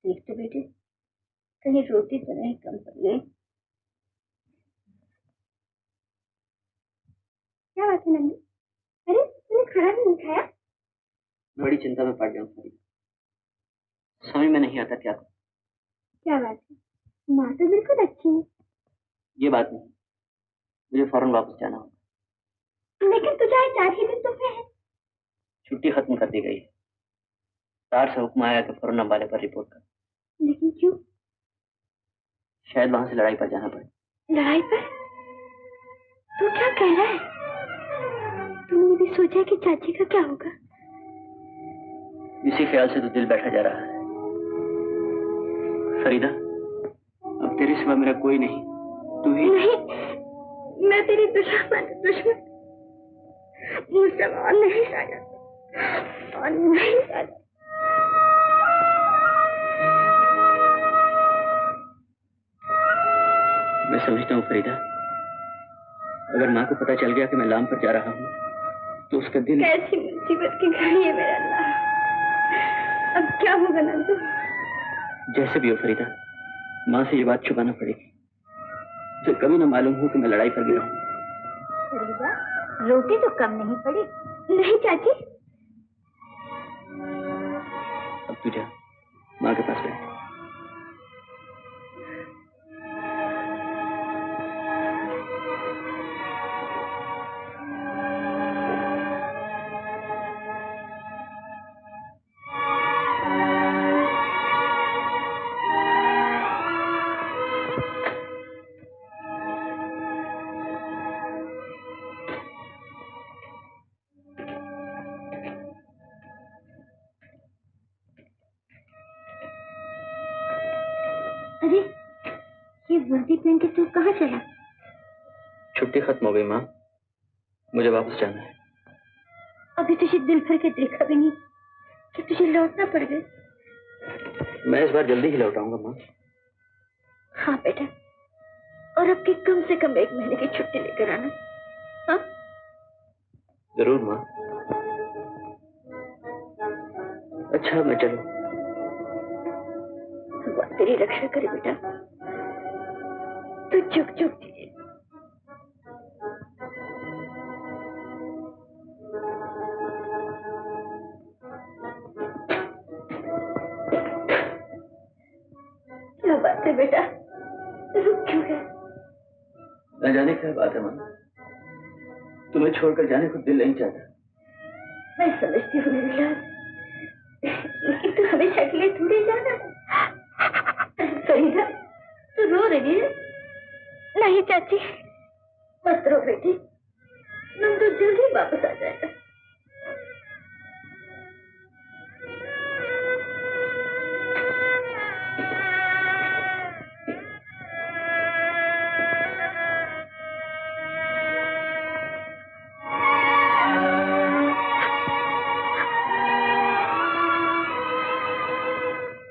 देख तो बेटे, कहीं रोटी तो नहीं कम पड़ गई? क्या बात है नंदू? अरे तूने खाना भी नहीं खाया? बड़ी चिंता में पड़ गया हूँ, समझ में नहीं आता क्या करूं। क्या बात है, माँ तो बिल्कुल अच्छी है। ये बात नहीं, मुझे फौरन वापस जाना होगा। लेकिन तुझे आज 4 ही दिन तो हुए हैं। छुट्टी खत्म कर दी गई है, सर से हुक्म आया कि फौरन अम्बाले पर रिपोर्ट कर। लेकिन क्यों? शायद वहां से लड़ाई पर जाना पड़े। लड़ाई पर? तू क्या कह रहा है? तुमने भी सोचा कि चाची का क्या होगा? इसी ख्याल से तो दिल बैठा जा रहा है। फरीदा, अब तेरे सिवा मेरा कोई नहीं, तू ही। नहीं, मैं तेरी दुश्मन मुझसे और नहीं साजा, और नहीं साजा। मैं समझता हूँ फरीदा, अगर माँ को पता चल गया कि मैं लाम पर जा रहा हूँ तो उसका दिल। कैसी मुसीबत की घड़ी है मेरा अल्लाह, अब क्या होगा नंदू? जैसे भी हो फरीदा, माँ से ये बात छुपाना पड़ेगी, उसे कभी ना मालूम हो कि मैं लड़ाई पर गिरा हूँ। फरीदा, रोटी तो कम नहीं पड़ी? नहीं चाची। अब तू जा, माँ के पास बैठ। अरे ये वर्दी पहन के तू कहाँ चला? छुट्टी खत्म हो गई माँ, मुझे वापस जाना है। अभी तुझे दिल भर के देखा भी नहीं कि तुझे लौटना पड़ गया। मैं इस बार जल्दी ही लौट आऊंगा माँ। हाँ बेटा, और अब की कम से कम 1 महीने की छुट्टी लेकर आना। हाँ जरूर माँ। अच्छा मैं चलूं? भगवान तेरी रक्षा करे बेटा, तू चुप चुप जिए। क्या बात है बेटा, रुक क्यों गए? न जाने क्या बात है माँ, तुम्हें छोड़कर जाने को दिल नहीं चाहता। मैं समझती हूँ मेरी लाल, लेकिन तू हमेशा के लिए थोड़ी जाना है। फरीदा, तू रो रही है? नहीं चाची, मत रो बेटी, नंदू जल्दी वापस आ जाएगा।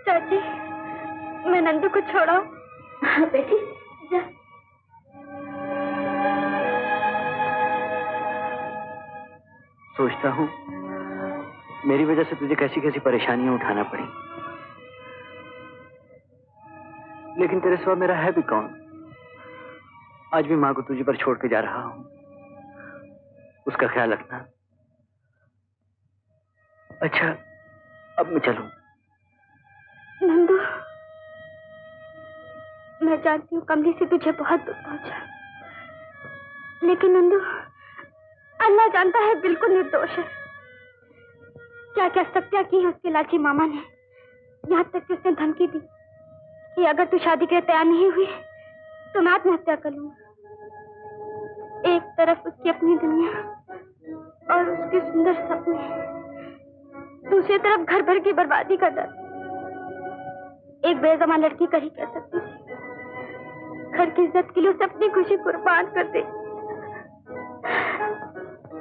चाची, मैं नंदू को छोड़ाऊं? हाँ बेटी, जा। सोचता हूँ मेरी वजह से तुझे कैसी कैसी परेशानियां उठाना पड़ी, लेकिन तेरे सिवा मेरा है भी कौन? आज भी माँ को तुझे पर छोड़ के जा रहा हूँ, उसका ख्याल रखना। अच्छा अब मैं चलूं? नंदू, मैं जानती हूँ कमली से तुझे बहुत दुख पहुंचा, लेकिन नंदू अल्लाह जानता है बिल्कुल निर्दोष है। क्या क्या सत्या की है उसके लाची मामा ने, यहाँ तक कि उसने धमकी दी कि अगर तू शादी के लिए तैयार नहीं हुई तो मैं आत्महत्या कर लूंगा। एक तरफ उसकी अपनी दुनिया और उसके सुंदर सपने, दूसरी तरफ घर भर की बर्बादी का डर। एक बेज़बान लड़की का ही कह सकती थी। घर की इज्जत के लिए उसे अपनी खुशी कुर्बान कर दे।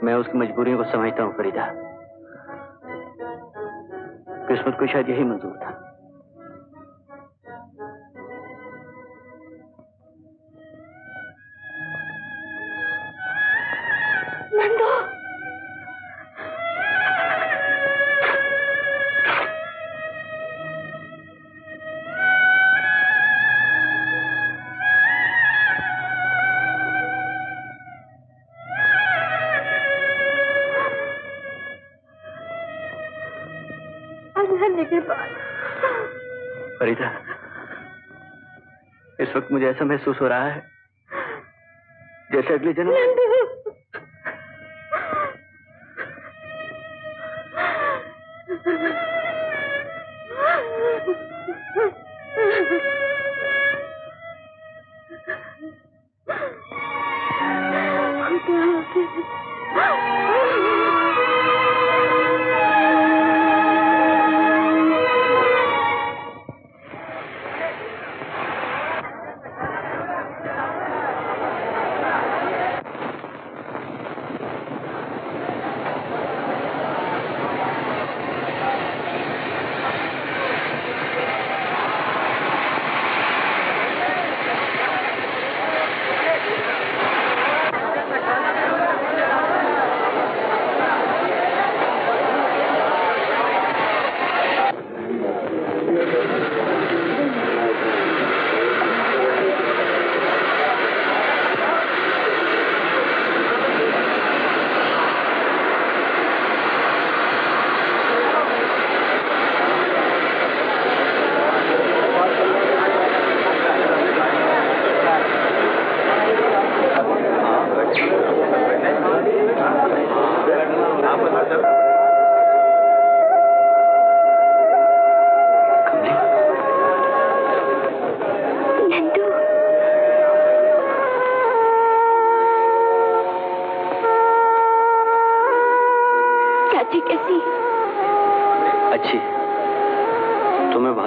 मैं उसकी मजबूरियों को समझता हूँ फरीदा। किस्मत को शायद यही मंजूर था। नंदू, के बाद फरीदा, इस वक्त मुझे ऐसा महसूस हो रहा है जैसे अगले जन्म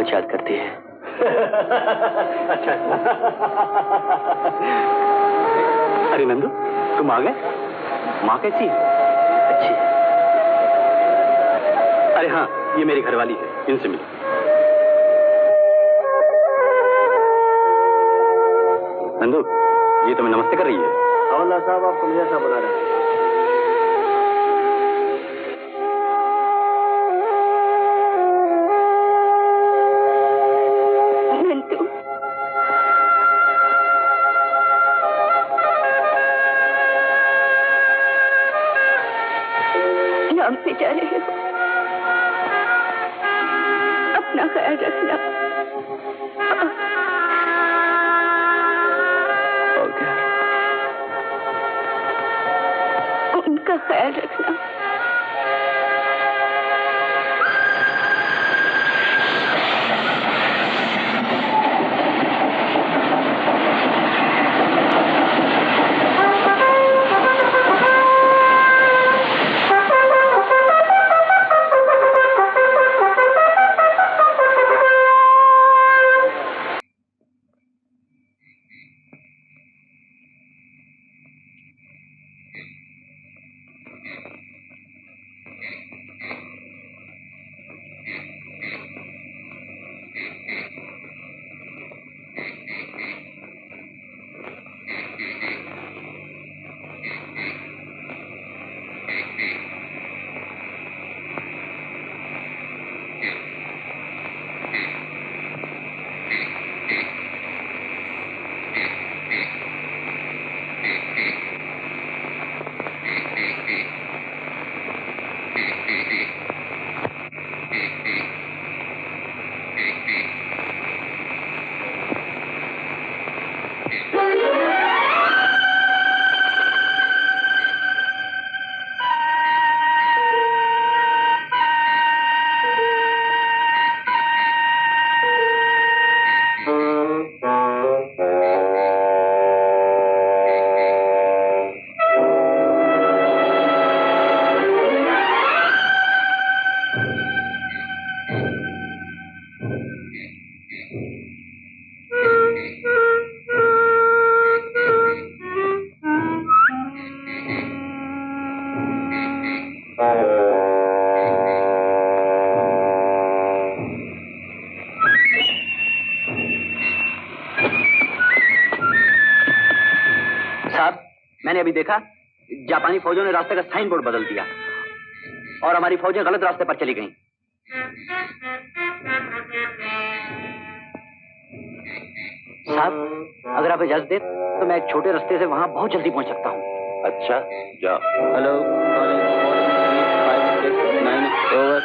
याद करती है। अच्छा। अरे नंदू, तुम आ गए? माँ कैसी है? अच्छी। अरे हाँ, ये मेरी घरवाली है, इनसे मिलो। नंदू, ये तुम्हें नमस्ते कर रही है। अल्लाह साहब आपको मियां साहब बुला रहे हैं। नाम पे जा रहे हो, अपना ख्याल रखना। उनका ख्याल रखना। साहब, मैंने अभी देखा जापानी फौजों ने रास्ते का साइन बोर्ड बदल दिया और हमारी फौजें गलत रास्ते पर चली गईं। साहब, अगर आप इजाजत दें तो मैं एक छोटे रास्ते से वहां बहुत जल्दी पहुंच सकता हूं। अच्छा, जाओ। Hello, 5, 6, 9, over.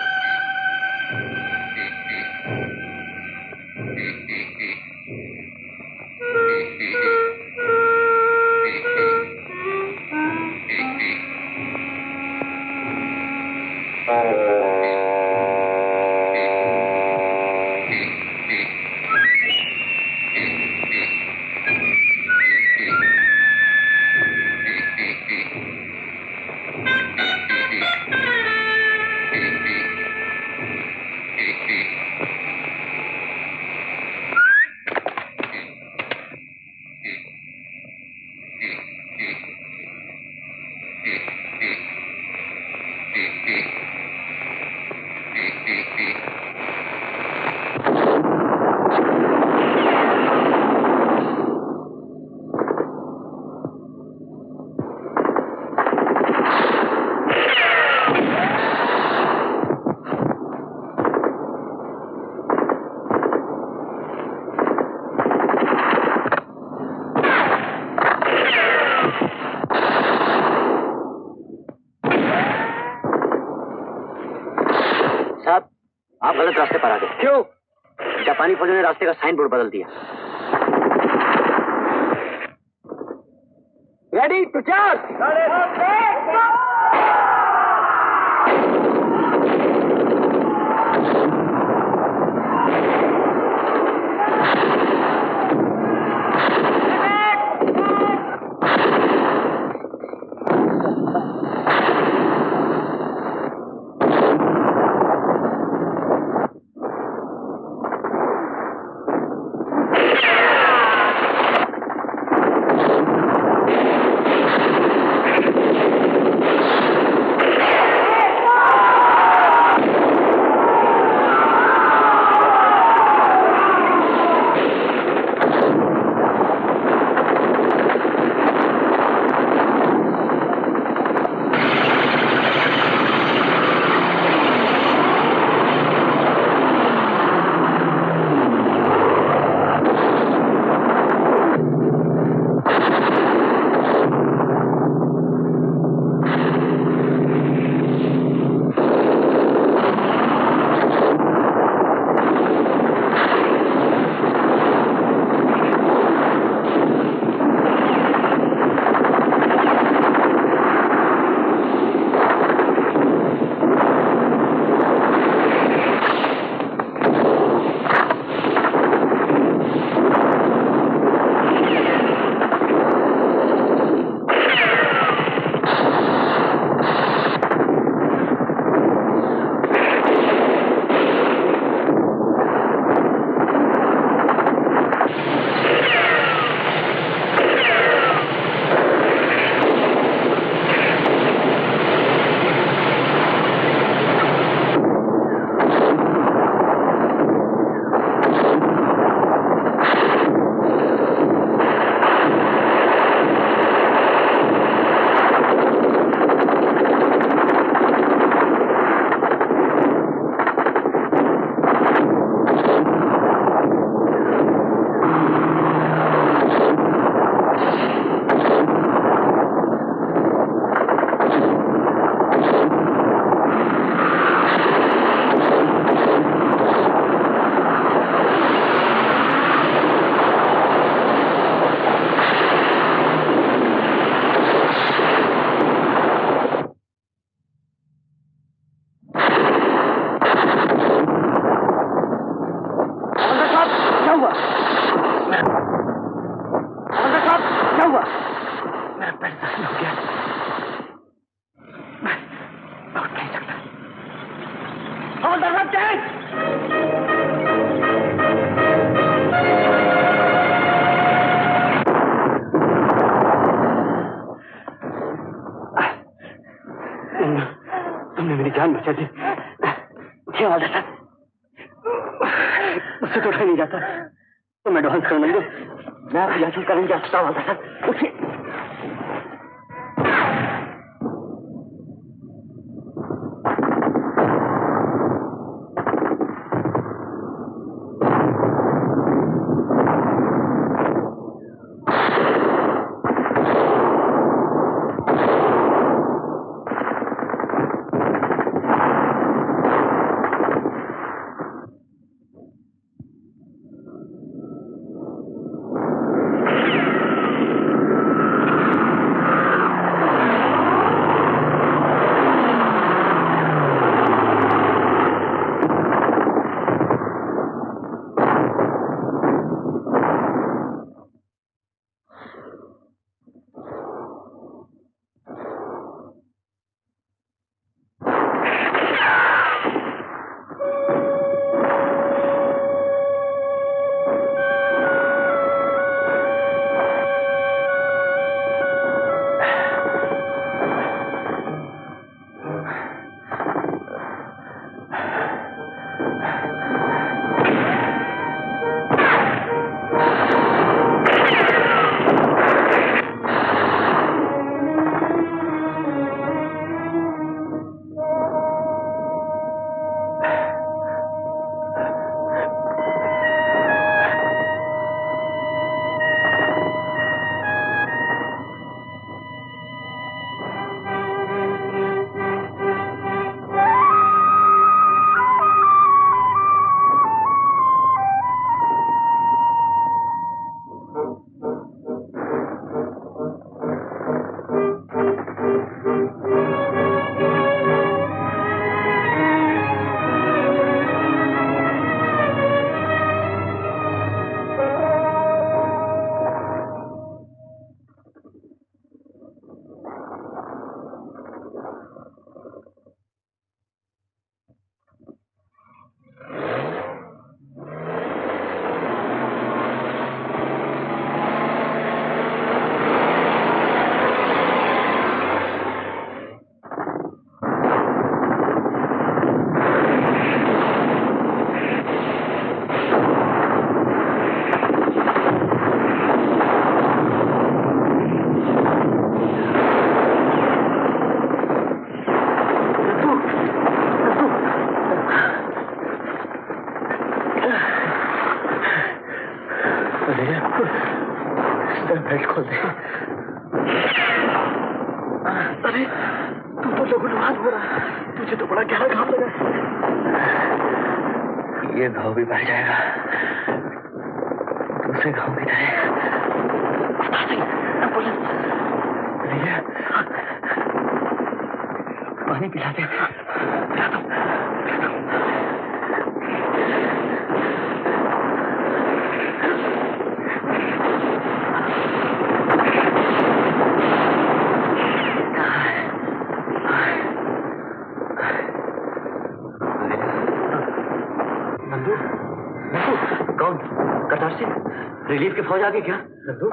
आप गलत रास्ते पर आ गए। क्यों? जापानी फौजों ने रास्ते का साइन बोर्ड बदल दिया। Ready to charge. तुमने मेरी जान बचा दी। उठिए वाला साहब, मुझसे तो उठा नहीं जाता। तुम एडवांस कर नंदू, मैं आपकी जांच करने जा सकता हूँ वाला साहब। उठिए। बेल्ट खोल दे। अरे तू तो लहूलुहान हो रहा है, तुझे तो बड़ा गहरा घाव लगा है। ये घाव भी भर जाएगा, दूसरे घाव की तरह। भैया पानी पिला दे। पिला दो। रिलीफ की फौज आ गई क्या? नंदू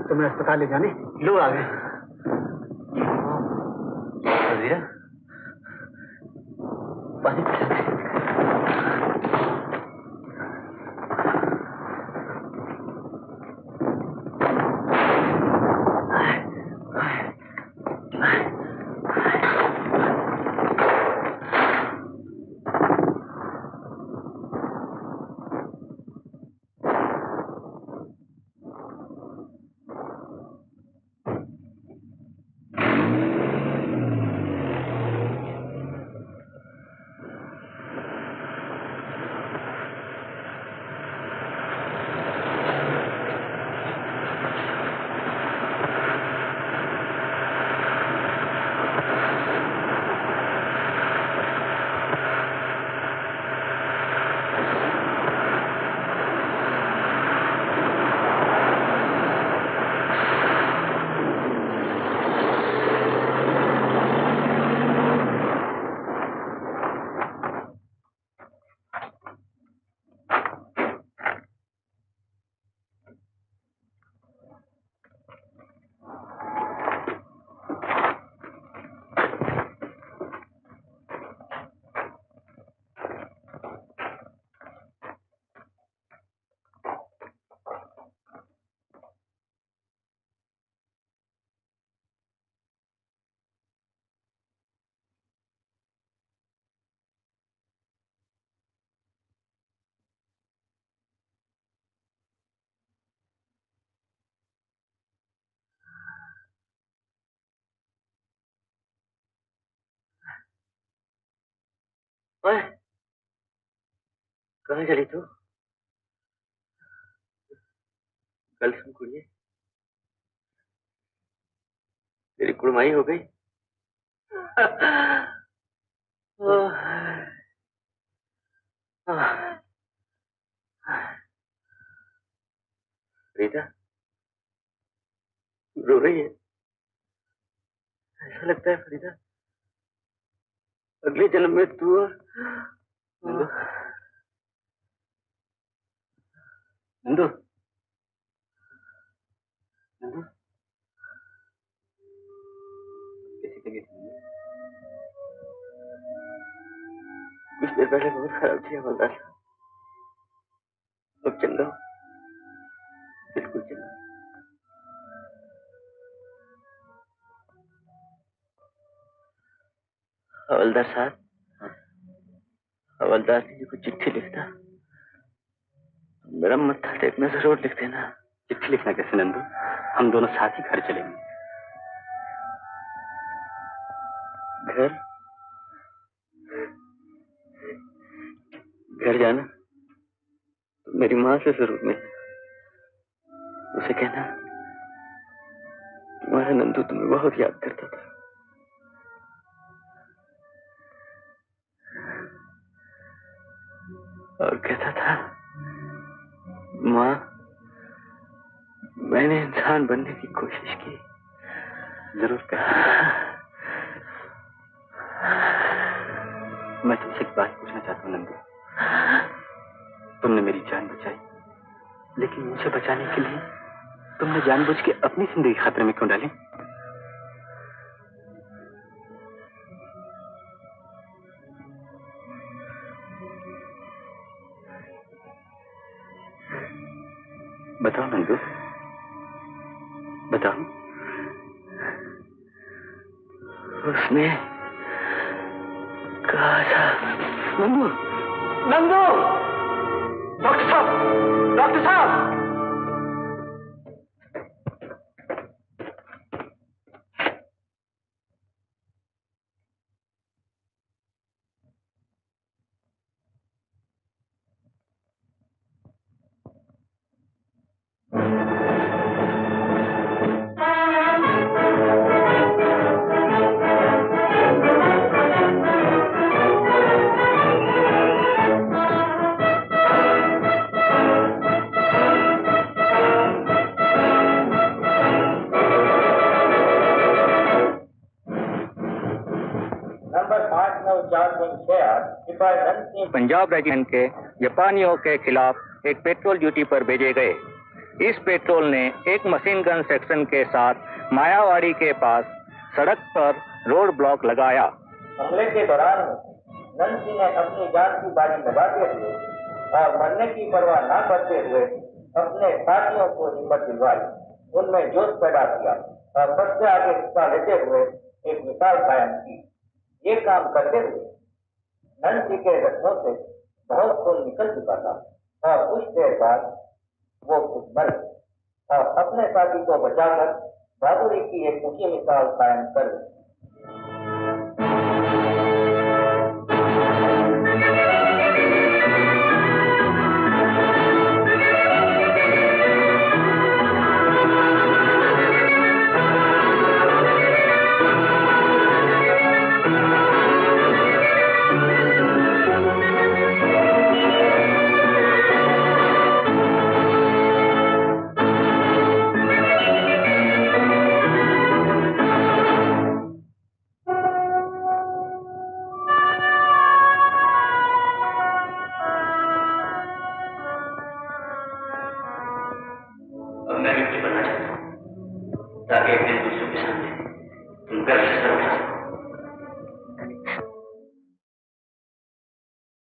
तुम्हें अस्पताल ले जाने लोग आ गए। वजीरा पानी पिला दे। ओए, कहाँ चली तू? कल सुन कुड़िए, तेरी कुड़माई हो गई। रीता रो रही है। ऐसा लगता है फरीदा अगले जन्म में तू नंदू नंदू नंदू कैसी तबीयत है? कुछ देर पहले बहुत खराब थी हवलदार साहब, अब चंगा बिल्कुल चंगा। हवलदार साहब, हवलदार जी को चिट्ठी लिखता, मेरा मत्था टेकना जरूर लिख देना। चिट्ठी लिखना कैसे नंदू? हम दोनों साथ ही घर चलेंगे। घर घर जाना तो मेरी माँ से जरूर मिलना। उसे कहना तुम्हारा नंदू तुम्हें बहुत याद करता था। और कहता था माँ, मैंने इंसान बनने की कोशिश की। जरूर कहता। मैं तुमसे एक बात पूछना चाहता हूँ नंदू। तुमने मेरी जान बचाई, लेकिन मुझे बचाने के लिए तुमने जानबूझ के अपनी जिंदगी खतरे में क्यों डाली? बताओ नंदू, बताओ। उसने कहा था नंदू, नंदू, डॉक्टर साहब, डॉक्टर साहब। पंजाब रेजिमेंट के जापानियों के खिलाफ एक पेट्रोल ड्यूटी पर भेजे गए। इस पेट्रोल ने एक मशीन गन सेक्शन के साथ मायावाड़ी के पास सड़क पर रोड ब्लॉक लगाया। हमले के दौरान नंसी ने अपनी जान की बाजी लगाते हुए और मरने की परवाह न करते हुए अपने साथियों को हिम्मत दिलवाई, उनमें जोश पैदा किया और सबसे आगे हिस्सा लेते हुए एक मिसाल कायम की। ये काम करते हुए नंसी के जख्मों से बहुत खून निकल चुका था और कुछ देर बाद वो खुद मर गए और अपने साथी को बचाकर बहादुरी की एक ऊंची मिसाल कायम कर दी।